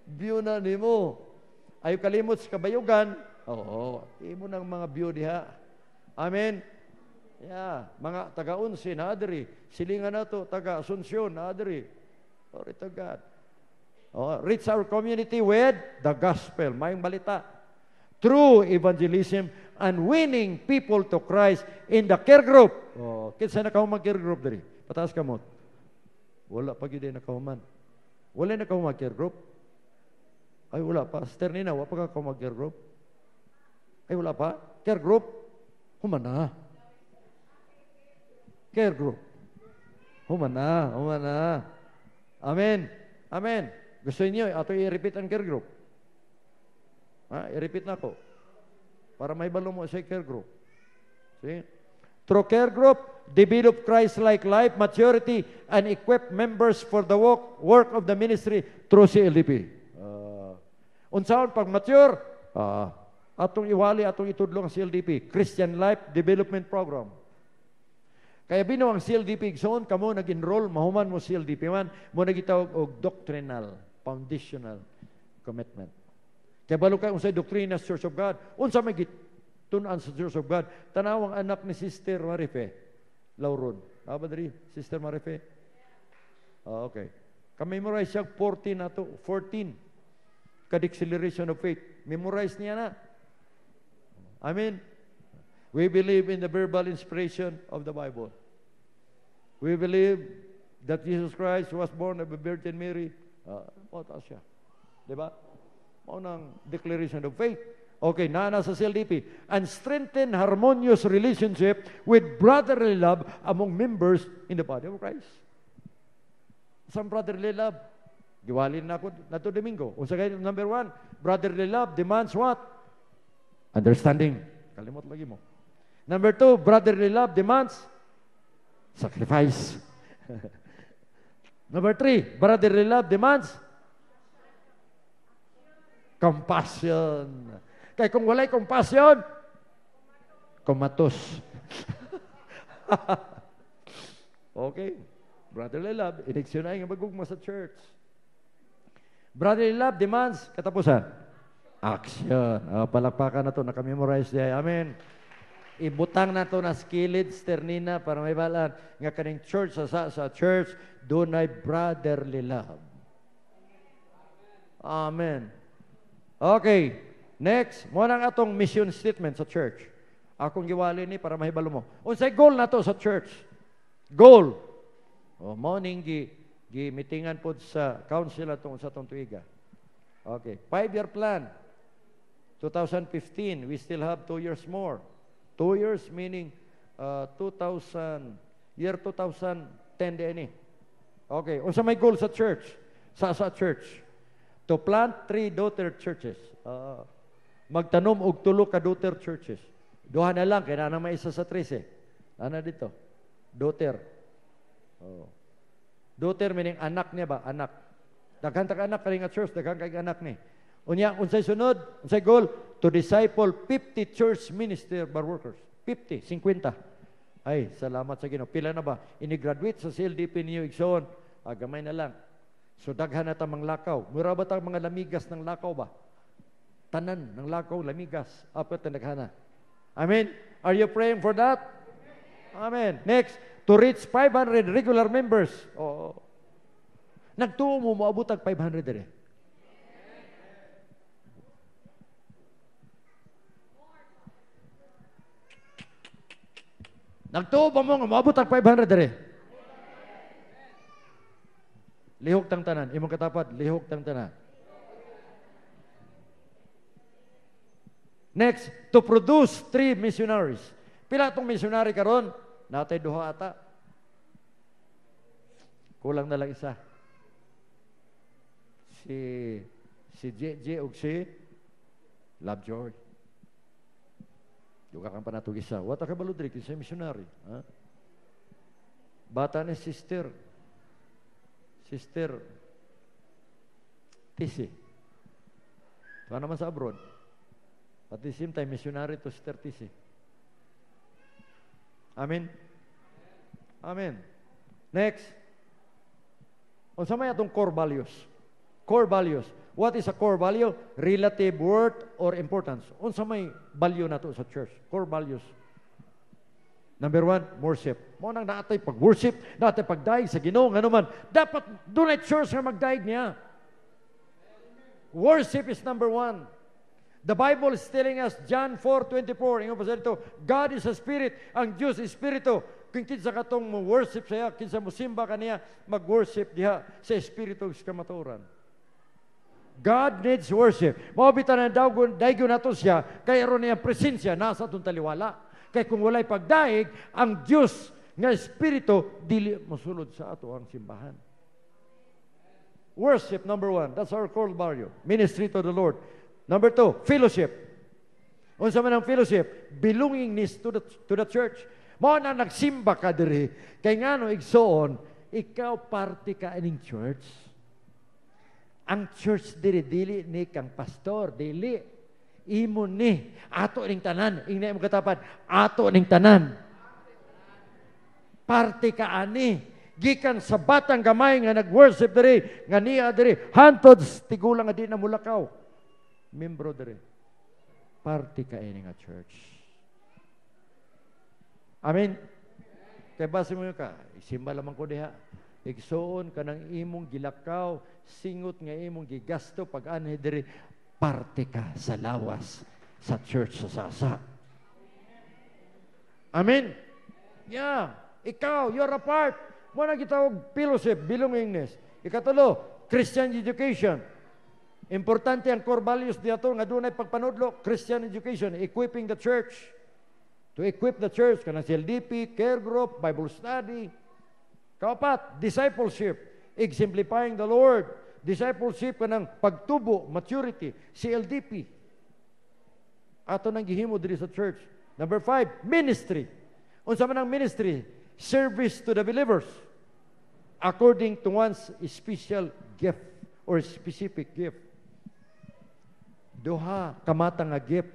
View na nimo. Ayaw kalimot sa Kabayugan. Imo ng mga view diha. Amen. Yeah, mga taga-Unsi na adiri, silingan na to, taga-Asunsyon na adiri. Glory to God. Reach our community with the gospel, mayong balita. True evangelism and winning people to Christ in the care group. Kinsa na kahumang care group diri? Pataas kamot. Wala pa gyud na kahuman. Wala na kahumang care group. Ay wala pa. Sister Nina, wala pa ka kahumang care group. Ay wala pa. Care group. Human na. Care group. Human na. Amen. Amen. Gusto niyo ato i-repeat ang care group? I-repeat na ko. Para may balo mo sa care group. See? Through care group, develop Christ-like life, maturity, and equip members for the work of the ministry through CLDP. Unsaon pag mature, atong iwali, atong itudlo ang CLDP, Christian Life Development Program. Kaya bino ang CLDP igsoon, kamo nag-enroll, mahuman mo CLDP man, mo nagitawag og doctrinal, foundational commitment. Kaya balo kayo unsay doktrina sa Church of God, unsa may gitunan sa Church of God, tanawang anak ni Sister Marife, Lauron. Aba diri, Sister Marife? Okay. Ka-memorize siya 14 na to, 14. Ka-deceleration of faith. Memorize niya na. Amen. We believe in the verbal inspiration of the Bible. We believe that Jesus Christ was born of a Virgin Mary. Mata siya. Diba? Maunang declaration of faith. Okay, nana sa CLDP. And strengthen harmonious relationship with brotherly love among members in the body of Christ. Some brotherly love. Giwalin na ako na to Domingo. Unsa kay number 1, brotherly love demands what? Understanding. Kalimot lagi mo. Number 2, brotherly love demands sacrifice. Number 3, brotherly love demands compassion. Kaya kung walay compassion, kumatos. Okay. Brotherly love, ineksyonahin nga magugma sa church. Brotherly love demands, katapusan, action. Palakpakan na ito, nakamemorize niya. Amen. Ibutang na ito na skilled sternina para may balaan. Nga kaning church, sa church, doon ay brotherly love. Amen. Okay. Next, mo nang atong mission statement sa church. Akong giwali ni para mahibalo mo. Unsay goal na to sa church? Goal. Morning gi-meetingan po sa council atong sa tong tuiga. Okay. 5-year plan. 2015, we still have 2 years more. 2 years meaning year 2010 din. Okay. Unsa may goal sa church? Sa church. To plant 3 daughter churches. Magtanom og 3 ka daughter churches. Duha na lang, kaya na may isa sa 13. Ano dito? Daughter. Daughter meaning anak niya ba? Anak. Daghan ta ka anak kani nga church, daghan kay anak ni. Unya, unsay sunod? Unsay goal? To disciple 50 church minister bar workers. 50, 50. Ay, salamat sa Ginoo. Pila na ba? Ini-graduate sa CLDP niyo igsoon. Gamay na lang. So daghan na ta mang lakaw. Mura ba ta mga lamigas ng lakaw ba? Tanan ng lakaw, lamigas. Apat na daghana. Amen. Are you praying for that? Amen. Next, to reach 500 regular members. Nagtuo mo moabot ang 500 dire. Nagtuo ba mo nga moabot ang 500 dire? Lihok tang tanan. Imong katapat, lihok tang tanan. Next, to produce 3 missionaries. Pila itong missionary karon? Natay duha ata. Kulang na lang isa. Si JJ ug si Lovejoy. Duga kang panatog isa. Wata ka baludri kinsa missionary, ha? Bata ni sister Tisi. Tuwa naman sa abroad. At the same time, missionary to Sister Tisi. Amen? Amen. Next. Unsa may atong core values? Core values. What is a core value? Relative worth or importance. Unsa may value na to sa church? Core values. Number 1, worship. Mo nang naatay pag-worship, naatay pagdaig sa Ginoo, nga naman, dapat doon ay church nga magdaig niya. Worship is number 1. The Bible is telling us, John 4:24, ingon pa sa dito, God is a spirit, ang Diyos is espiritu. Kung kinsa katong mo-worship siya, kinsa mo simba kaniya, mag-worship diha sa espiritu sa kamatuoran. God needs worship. Maobitan na daygon nato siya, kaya ron niya presensya, nasa itong taliwala. Kaya kung walay pagdaig, ang Diyos nga espiritu, dili mosulod sa ato ang simbahan. Worship, number 1. That's our core value. Ministry to the Lord. Number 2, fellowship. Unsa man ang fellowship? Belongingness to the church. Mao na nagsimba ka diri. Kay ngano igsoon, ikaw parte ka ining church. Ang church dili ni kang pastor, dili. Imo ni ato ning tanan, ingna imong katapat, ato ning tanan. Parte ka ani. Gikan sa batang gamay nga nag-worship diri, nga niya diri, hantod tigulang nga di na mulakaw. Membro dere. Party ka ini nga church. Amen. Kaya base mo yun ka, isimba lamang ko diha. Igsoon ka ng imong gilakaw, singot nga imong gigasto, pag-anay dere, party ka sa lawas sa church sa sasa. Amen. Yeah. Ikaw, you're a part. Muna gitawag fellowship, belongingness. Ikatulo, Christian education. Importante ang core values dito nga doon ay pagpanudlo, Christian education, equipping the church. To equip the church, kanang CLDP, care group, Bible study. Kaupat, discipleship, exemplifying the Lord. Discipleship kanang pagtubo, maturity, CLDP. Ato nang gihimo diri sa church. Number 5, ministry. Unsa man ang ministry? Service to the believers according to one's special gift or specific gift. Duha kamata nga gift.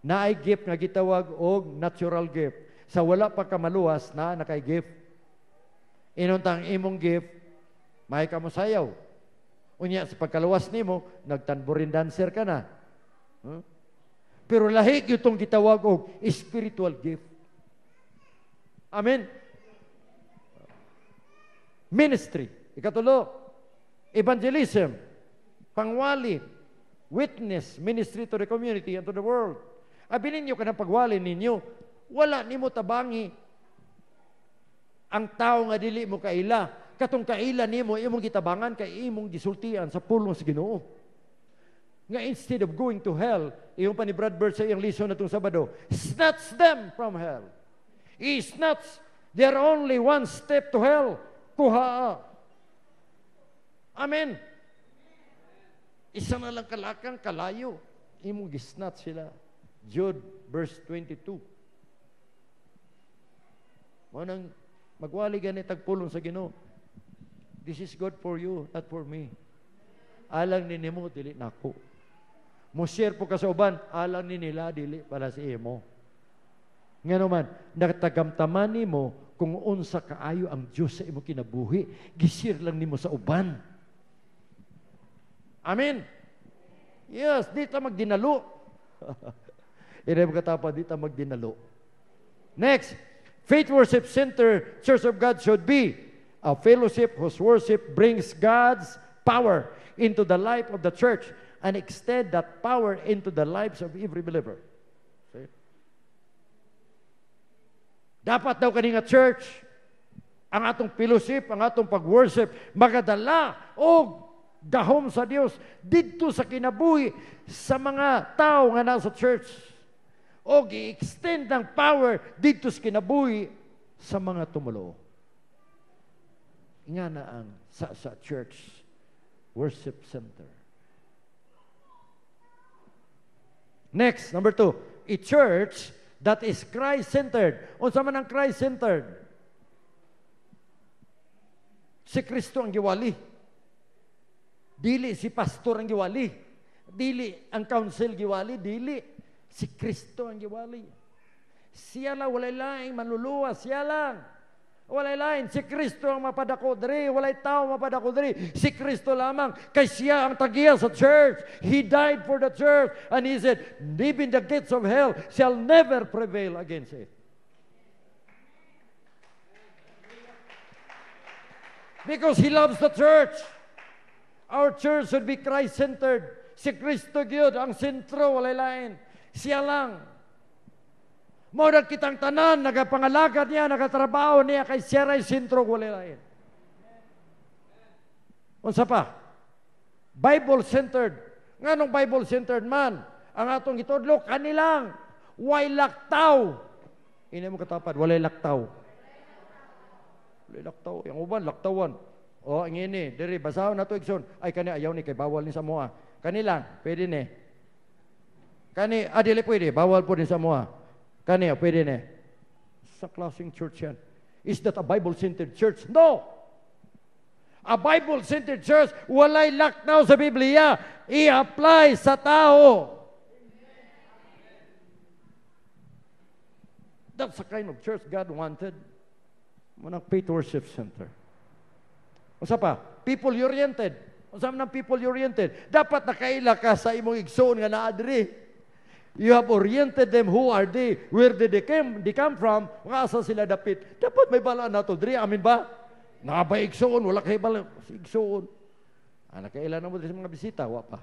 Naay gift nga gitawag og natural gift. Sa wala pa ka maluwas na nakay gift. Inuntang imong gift, may ka mo sayaw. Unya sa pagkaluwas nimo, nagtanburin dancer ka na. Pero lahi itong gitawag og spiritual gift. Amen. Ministry. Ikatulo, evangelism, pangwali, witness, ministry to the community and to the world. Abi ninyo kanang pagwali ninyo, wala nimo tabangi ang tao nga dili mo kaila. Katong kaila nimo imong gitabangan kay imong gisultian sa pulong sa Ginoo. Nga instead of going to hell, iyong pa ni Brad Bird sa iyang lesson na itong Sabado, snatch them from hell. I-snatch. They're only one step to hell. Kuhaa. Amen. Isa na lang kalakang kalayo. Imong gisnatch sila. Jude verse 22. Manang magwali gani tagpulong sa Ginoo. This is good for you, not for me. Alang ni nimo dili nako. Mo share po ka sa uban, alang ni nila dili para sa imo. Ngano man, nagtagamtaman nimo kung unsa kaayo ang Dios sa imo kinabuhi, gisir lang nimo sa uban. Amen. Yes, di ta magdinalo. Ina mo katapa, di ta magdinalo. Next, Faith Worship Center, Church of God should be a fellowship whose worship brings God's power into the life of the church and extend that power into the lives of every believer. See? Dapat daw kaninga church, ang atong fellowship, ang atong pag-worship, magadala o gahom sa Dios dito sa kinabuhi sa mga tao nga nasa church. O gi-extend ang power dito sa kinabuhi sa mga tumulo. Nga na ang sa church worship center. Next, number 2, a church that is Christ-centered. Unsa man ang Christ-centered? Si Kristo ang giwali. Dili si pastor ang giwali. Dili ang council giwali. Dili. Si Kristo ang giwali. Siya lang, walay laing manluluwa. Siya lang. Walay lain. Si Kristo ang mapadako diri. Walay tao mapadako diri. Si Kristo lamang. Kay siya ang tagiya sa church. He died for the church. And He said, even the gates of hell shall never prevail against it. Because He loves the church. Our church should be Christ-centered. Si Kristo gyud ang sentro, walay lain. Siya lang. Mao kitang tanan, nagapangalagad niya, nagatrabaho niya, kay siya ray sentro, walay lain. Unsa pa? Bible-centered. Nganong Bible-centered man? Ang atong gitudlo, kanilang. Way laktaw. Ini mo katapad, walay laktaw. Walay laktaw. Yang uban, laktawan. O, ang ini, diri, basahon na to, Ikson. Ay, kani, ayaw ni, kay bawal ni sa mua. Kanilang, pwede ni. Kani, adili pwede, bawal po din sa mua. Kani, pwede ni. Sa klaseng church yan. Is that a Bible-centered church? No! A Bible-centered church, walay laktaw sa Biblia. I-apply sa tao. That's the kind of church God wanted. Munang Faith Worship Center. Unsa pa? People-oriented. Unsa man ang people-oriented? Dapat nakaila ka sa imong igsoon nga naa diri. You have oriented them. Who are they? Where did they come from? Mga asa sila dapit. Dapat may bala na to diri. Amin ba? Nakabay igsoon. Wala kayo bala. Igsoon. Nakaila na mo diri sa mga bisita. Wa pa.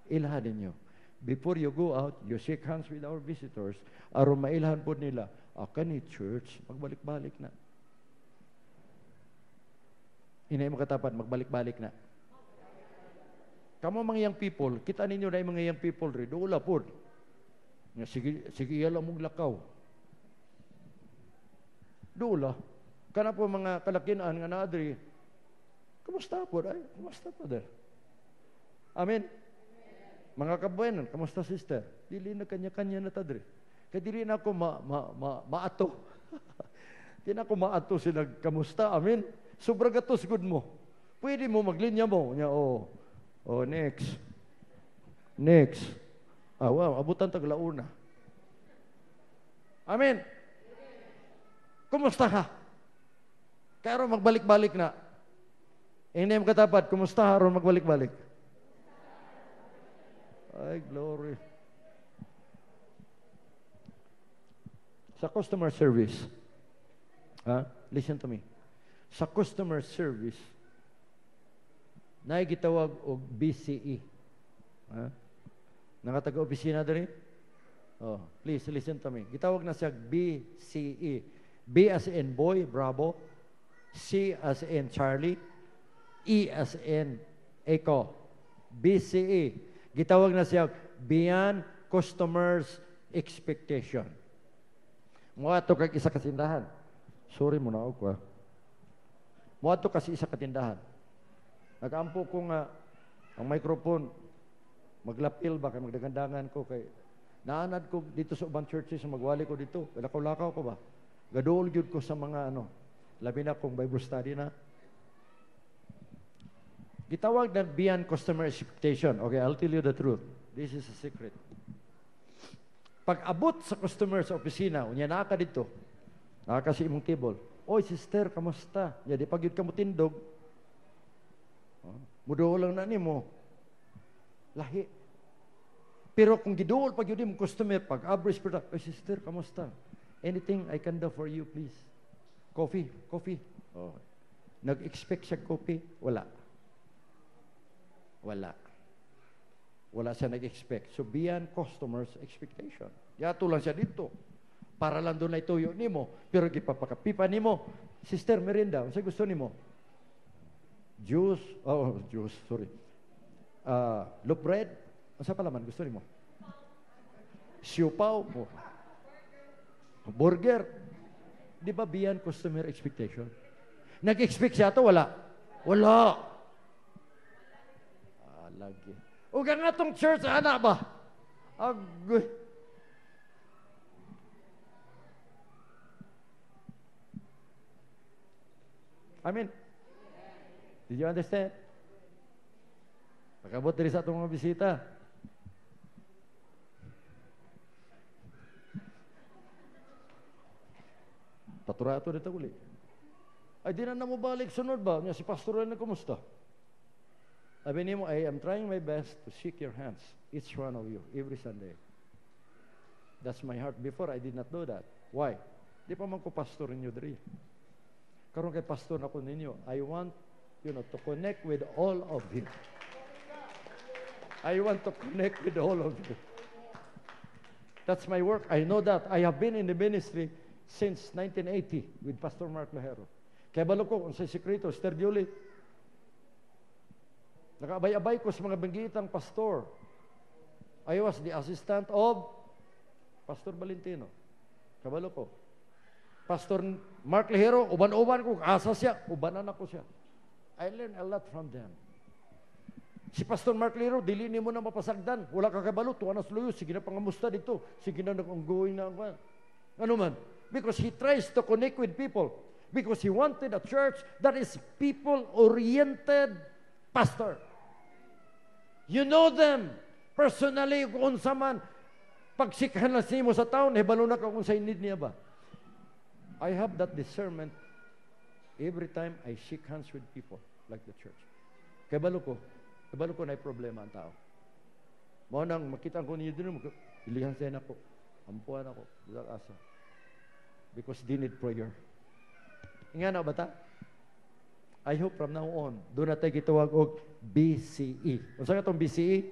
Ilhanin nyo. Before you go out, you shake hands with our visitors. Aron mailhan po nila. Kani church, magbalik-balik na. Inay mo katapat, magbalik-balik na. Kamo mga young people, kita ninyo na yung mga young people rin, doon po. Sige yala mong lakaw. Doon la. Kana po mga kalakinaan nga naadri, kumusta po? Ay, kumusta po der? Amen? Mga kabuenan, kamusta sister? Dili na kanya-kanya na tadre. Kaya dili na ako maato. Di na ako maato sila kamusta. Amen. Sobra gatos good mo. Pwede mo maglinya mo. Next. Next. Wow, abutan taglauna. Amen. Kumusta ka? Kaya ron magbalik-balik na. Hindi mo katapat, kumusta ka ron magbalik-balik? Ay, glory. Sa customer service, listen to me. Sa customer service, gitawag og BCE. Nakataga-opisina dali? Please listen to me. Gitawag na siya BCE. B as in boy, bravo. C as in Charlie. E as in echo. BCE. Gitawag na siya Beyond Customers Expectation. Mga ito kag isa katindahan. Sorry mo na ako. Mga ito kasi isa katindahan. Nag-ampo ko nga ang microphone maglapil ba kay magdagandangan ko kay naanad ko dito sa ubang churches magwali ko dito. Lakaw-lakaw ko ba? Gaduol gyud ko sa mga labi na kong Bible study na. Gitawag na beyond customer expectation. Okay, I'll tell you the truth. This is a secret. Pag abot sa customer sa opisina, unya na ka dito, naka si imong table. Oy, sister, kamusta? Ya, di pag yun ka mo tindog. Muduol lang na ni mo. Lahi. Pero kung giduol pag yun mo customer, pag average product, oy, sister, kamusta? Anything I can do for you, please? Coffee. Nag-expect siya coffee? Wala siya nag-expect. So, beyond customers' expectation. Yato lang siya dito. Para lang doon na ituyo ni mo. Pero ipapakapipa ni mo. Sister, merinda. Ano gusto ni mo? Juice. Sorry. Loaf bread. Ano sa palaman? Gusto ni mo? Siupaw. Burger. Di ba beyond customer expectation? Nag-expect siya ito? Wala. Lagi. O nga tong church, anak ba? Agoy. Amen. Did you understand? Pagkabot rin sa itong mga bisita. Paturato dito uli. Ay, di na mo balik sunod ba? Si pastor na kumusta? Sabi niyo, I am trying my best to shake your hands, each one of you, every Sunday. That's my heart. Before, I did not do that. Why? Di pa man ko pastorin nyo diri. Karon kay pastor ako ninyo, I want, to connect with all of you. I want to connect with all of you. That's my work. I know that. I have been in the ministry since 1980 with Pastor Mark Lahero. Kaya balo ko, kung sa sekreto, Sister Julie, nakaabay-abay ko sa mga banggitang pastor. I was the assistant of Pastor Valentino. Kabalo ko. Pastor Mark Lahero, uban-uban ko, asa siya, ubanan ako siya. I learned a lot from them. Si Pastor Mark Lahero, dili ni mo na mapasagdan. Wala ka kabalo, tuwa na sluyo, sige na pangamusta dito, sige na nag-ongoing na. Ano man? Because he tries to connect with people. Because he wanted a church that is people-oriented pastor. You know them personally kung sa man pagsikhan na mo sa taon, hebalo na ka kung sa need niya ba. I have that discernment every time I shake hands with people like the church. Kabalo ko na problema ang tao. Mo nang makita ko niyo din, ilihan sa ako, ampuan ako, budak asa. Because they need prayer. Nga na ba ta? I hope from now on, doon na tayo gitawag og BCE. Ano sa itong BCE?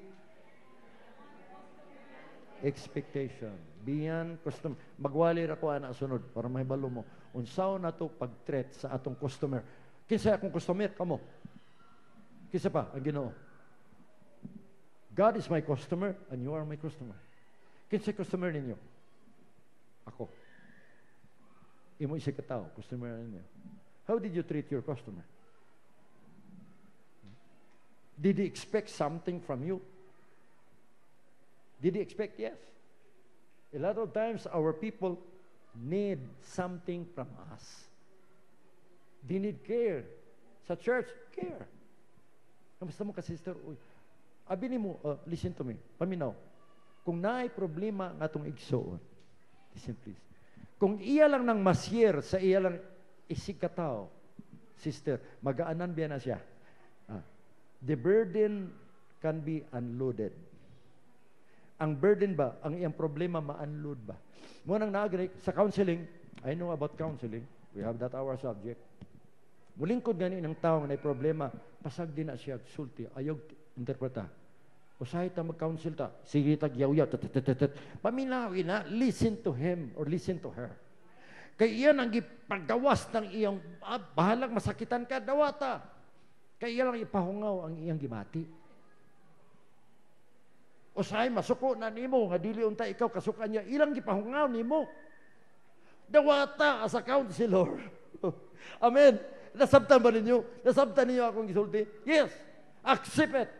Expectation. Beyond custom. Magwali ra ko ana sunod para mahibalo mo. Unsaon na to pag-treat sa atong customer. Kinsa akong customer? Kamo. Kinsa pa ang Ginoo? God is my customer and you are my customer. Kinsa customer ninyo? Ako. Imo isa ka tao, customer ninyo. How did you treat your customer? Did he expect something from you? Did he expect? Yes. A lot of times, our people need something from us. They need care. Sa church, care. Kamusta mo ka, sister? Uy, abi ni mo, listen to me, paminaw. Kung naay problema nga itong igsoon, listen please. Kung iya lang nang masyer sa iya lang isikataw, sister, magaanan biya na siya. The burden can be unloaded. Ang burden ba, ang iyang problema ma-unload ba? Muna nang naagri, sa counseling, I know about counseling, we have that our subject. Mulingkod gani ng tao na problema, pasag din na siya, sulti, ayaw interpreta. O sahit na mag-counsel ta, sige tagyaw-yaw, paminawin na, listen to him or listen to her. Kaya iyan ang ipagawas ng iyang, bahalang masakitan ka, dawata. Kaya iyan ang ipahungaw ang iyang gimati. O sahit masuko na nimo, nga dili unta ikaw kasukan niya, ilang gipahungaw nimo. Dawata as a counselor. Amen. Nasabtan ba ninyo? Nasabtan ninyo akong gisulti? Yes. Accept it.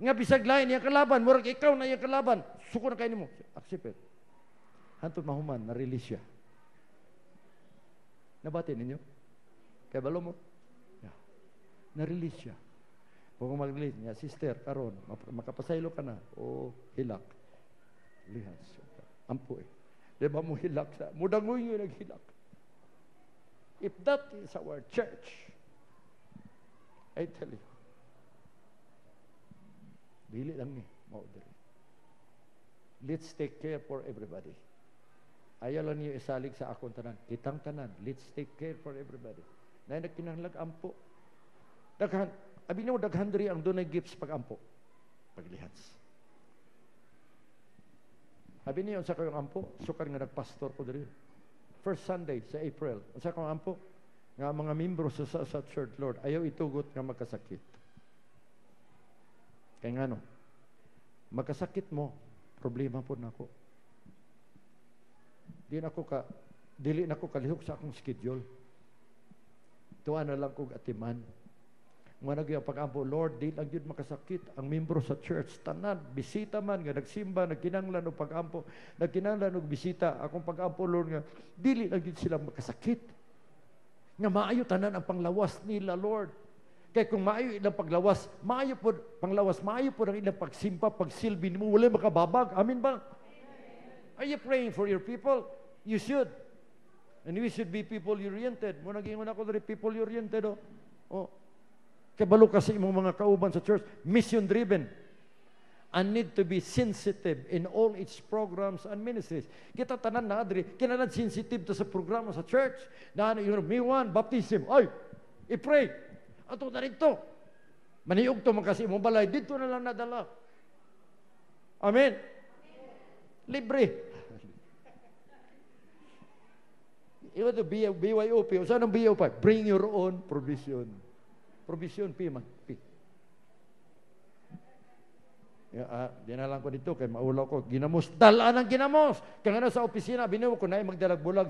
Nga bisag lain niya kalaban. Murag ikaw na yung kalaban. Suko na kayo nimo. Accept it. Hantod mahuman, na-release siya. Nabati ninyo? Kaya balo mo? Yeah. Na-release siya. Kung mag-release niya, sister, karon, makapasaylo ka na. O hilak. Lihas. Ampo eh. Diba mo hilak sa? Mudangoy yung naghilak. If that is our church, I tell you, dili lang ni, maudiri. Let's take care for everybody. Ayaw lang niyo isalig sa akong tanan. Kitang tanan, let's take care for everybody. Na nagkinahanglag ampo. Daghan, abi niyo daghan diri ang dunay gifts pag ampo. Paglihans. Abi niyo sa kayong ampo, sukar nga nagpastor ko diri. First Sunday sa April. Sa kong ampo, nga mga membro sa church, Lord, ayaw itugot nga magkasakit. Kaya nga no, magkasakit mo, problema po na ako. Dili na ko kalihok sa akong schedule. Tuwa na lang kong atiman. Mga nagyang pag-ampo, Lord, di lang yun makasakit. Ang membro sa church, tanan, bisita man, nga nagsimba, nagkinanglan o pag-ampo, nagkinanglan o bisita, akong pag-ampo, Lord, nga, dili lang yun sila makasakit. Nga maayo tanan ang panglawas nila, Lord. Kaya kung maayo ilang paglawas, maayo po ang ilang pagsimpa, pagsilbi mo, wala makababag. Amin ba? Are you praying for your people? You should. And we should be people-oriented. Muna naging ako na people-oriented, oh. Kabalo kasi imong mga kauban sa church, mission-driven, and need to be sensitive in all its programs and ministries. Kita tanan na adri, kinanan sensitive to sa programa sa church. Na may one, baptism, ay, i-pray. Ato na rin to. Maniog to makasi imong balay, dito na lang nadala. Amen. Libre. Iwa to BYOP. O saan ang BYOP? Bring your own provision. Provision, P. Di na lang ko dito, kaya maulaw ko. Ginamos. Dalaan ang ginamos. Kaya nga sa opisina, binuwa ko na magdalag bulad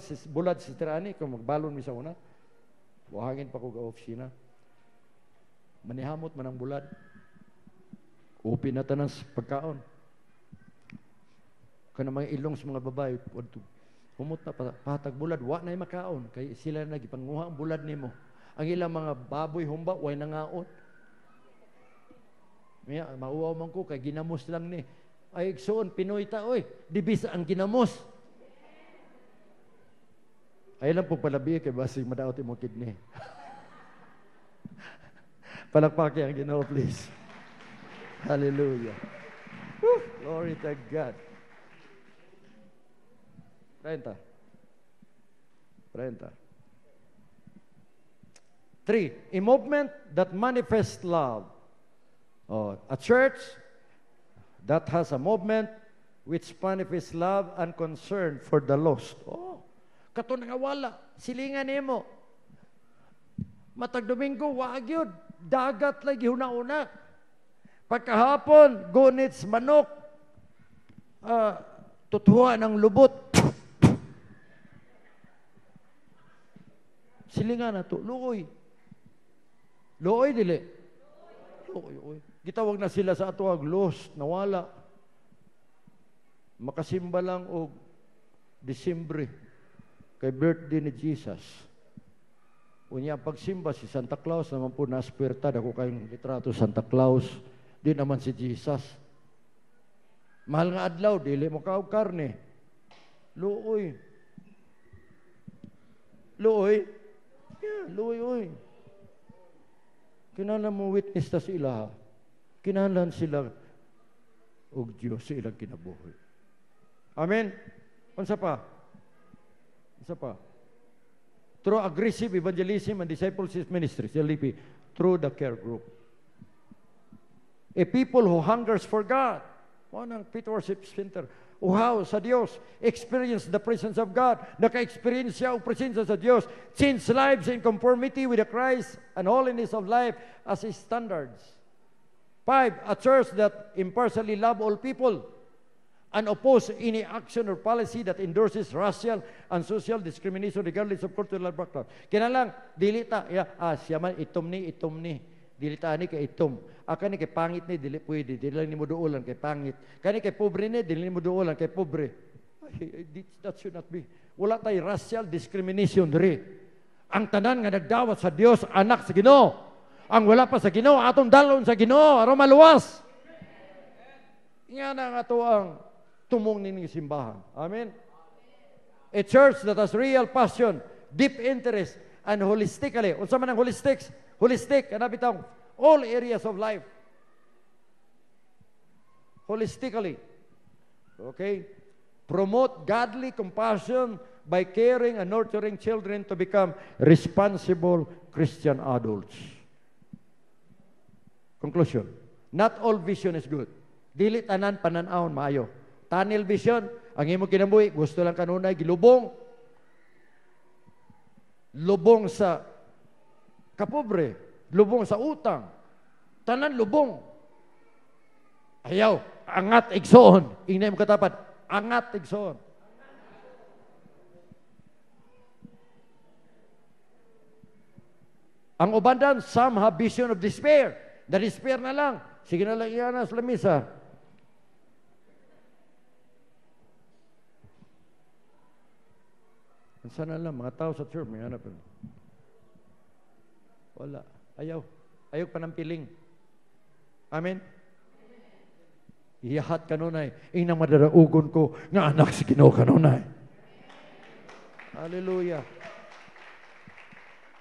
si Tirani, kung magbalon mi sa una. Buhangin pa ko sa opisina. Manihamot man ang bulad. Upin na tanang pagkaon. Kaya mga ilong sa mga babae, humot na patag bulad, wa na yung makaon. Kaya sila nagipanguha ang bulad nimo. Ang ilang mga baboy humba, way nangaon. Maya, mauwaw man ko, kay ginamos lang ni. Ay, igsoon, Pinoy ta, oy, dibis ang ginamos. Ay lang po palabi, kay basig madaot imong kidney. Palakpaki ang Ginoo, please. Hallelujah. Woo, glory to God. 30. 3, a movement that manifests love. A church that has a movement which manifests love and concern for the lost. Kato nga wala, silingan nimo. Matag Domingo, wag yun. Dagat lagi huna-una. Pagkahapon, gunits, manok, tutuwa ng lubot. Silingan na to, luoy. Luoy, dili. Luoy. Gitawag na sila sa atuag, lost, nawala. makasimba lang og Disyembre kay birthday ni Jesus. Unya pagsimba si Santa Claus naman po naasperta dako kayong litrato Santa Claus, di naman si Jesus. Mahal nga adlaw dili mo kaog karne. Luoy. Luoy. Yeah, luoy. Kinahanglan mo witness ta sila. Kinahanglan sila og Dios sa ilang kinabuhi. Amen. Unsa pa? Unsa pa? Through aggressive evangelism and discipleship ministries, LDP, through the care group. A people who hungers for God. Ang pit worship center. Uhaw sa Dios. Experience the presence of God. Naka-experience siya ang presensya sa Dios. Change lives in conformity with the Christ and holiness of life as His standards. 5, a church that impartially love all people and oppose any action or policy that endorses racial and social discrimination regardless of cultural background. Kinalang, dilita, siya man itom ni. Dilita ni kay itom. Kani kay pangit ni, dili pwede. Dili lang ni mo duulan kay pangit. Kani kay pobre ni, dili ni mo duulan kay pobre. That should not be. Wala tay racial discrimination diri. Ang tanan nga nagdawat sa Dios, anak sa Ginoo. Ang wala pa sa Ginoo, atong dalon sa Ginoo, aron maluwas. Nga na nga to ang tumong nining simbahan. Amen? A church that has real passion, deep interest, and holistically. Unsa man ang holistics? Holistic, ano bitaw? All areas of life. Holistically. Okay? Promote godly compassion by caring and nurturing children to become responsible Christian adults. Conclusion. Not all vision is good. Dili tanan pananawon maayo. Tunnel vision, ang imong kinabuhi, gusto lang kanunay, gilubong. Lubong sa kapobre, lubong sa utang, tanan lubong. Ayaw, angat igsoon. Ingay mo katapat, angat igsoon. Ang ubandan, some have vision of despair. The despair na lang. Sige na lang iyan sa lamisa. Sana lang, mga tao sa church, may hanap. Wala. Ayaw. Ayaw panampiling. Amen? Iyahat kanunay. Inang madaraugon ko, nga anak si Ginoo kanunay. Hallelujah.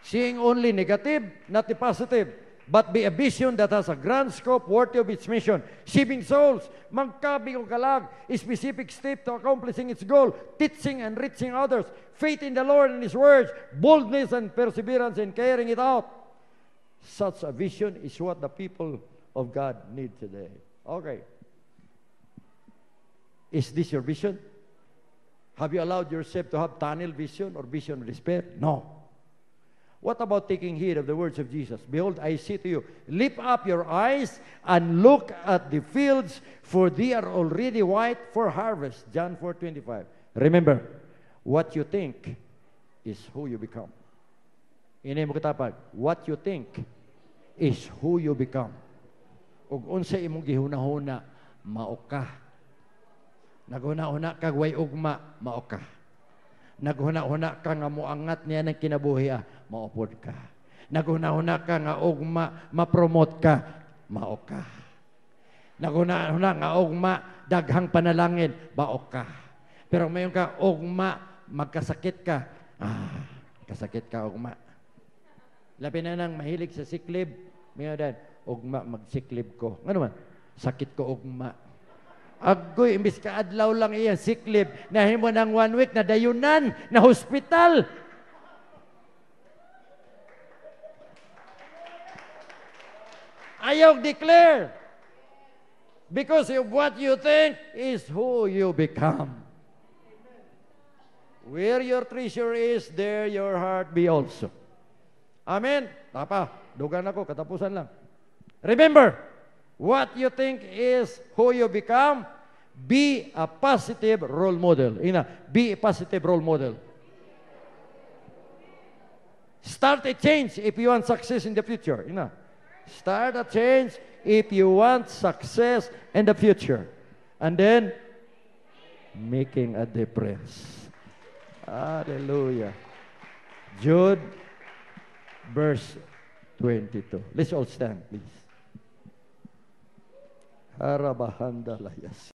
Seeing only negative, not the positive. But be a vision that has a grand scope worthy of its mission. Saving souls, magkabing o kalag, a specific step to accomplishing its goal, teaching and reaching others, faith in the Lord and His words, boldness and perseverance in carrying it out. Such a vision is what the people of God need today. Okay. Is this your vision? Have you allowed yourself to have tunnel vision or vision of despair? No. What about taking heed of the words of Jesus? Behold, I say to you, lift up your eyes and look at the fields, for they are already white for harvest. John 4:25. Remember, what you think is who you become. Inay mo katapag, what you think is who you become. Ug unsa imong gihunahuna, mao ka. Naghuna-huna kag way ugma, mao ka. Naghuna-huna ka nga moangat niya ng kinabuhi, maupod ka. Naghuna-huna ka nga ugma, ma-promote ka, mao ka. Naghuna-huna nga ugma, daghang panalangin, mao ka. Pero mayon ka, ugma, magkasakit ka, kasakit ka ugma. Labi na nang mahilig sa siklib, mayon dan, ugma, magsiklib ko. Ano man? Sakit ko ugma. Agoy, imbis ka adlaw lang iyan, siklib, nahimo ng 1 week na dayunan, na hospital. Ayaw declare. Because of what you think is who you become. Where your treasure is, there your heart be also. Amen? Tapa, dugan ako, katapusan lang. Remember, what you think is who you become. Be a positive role model. Be a positive role model. Start a change if you want success in the future. Start a change if you want success in the future. And then, making a difference. Hallelujah. Jude, verse 22. Let's all stand, please. Harabahanda layas.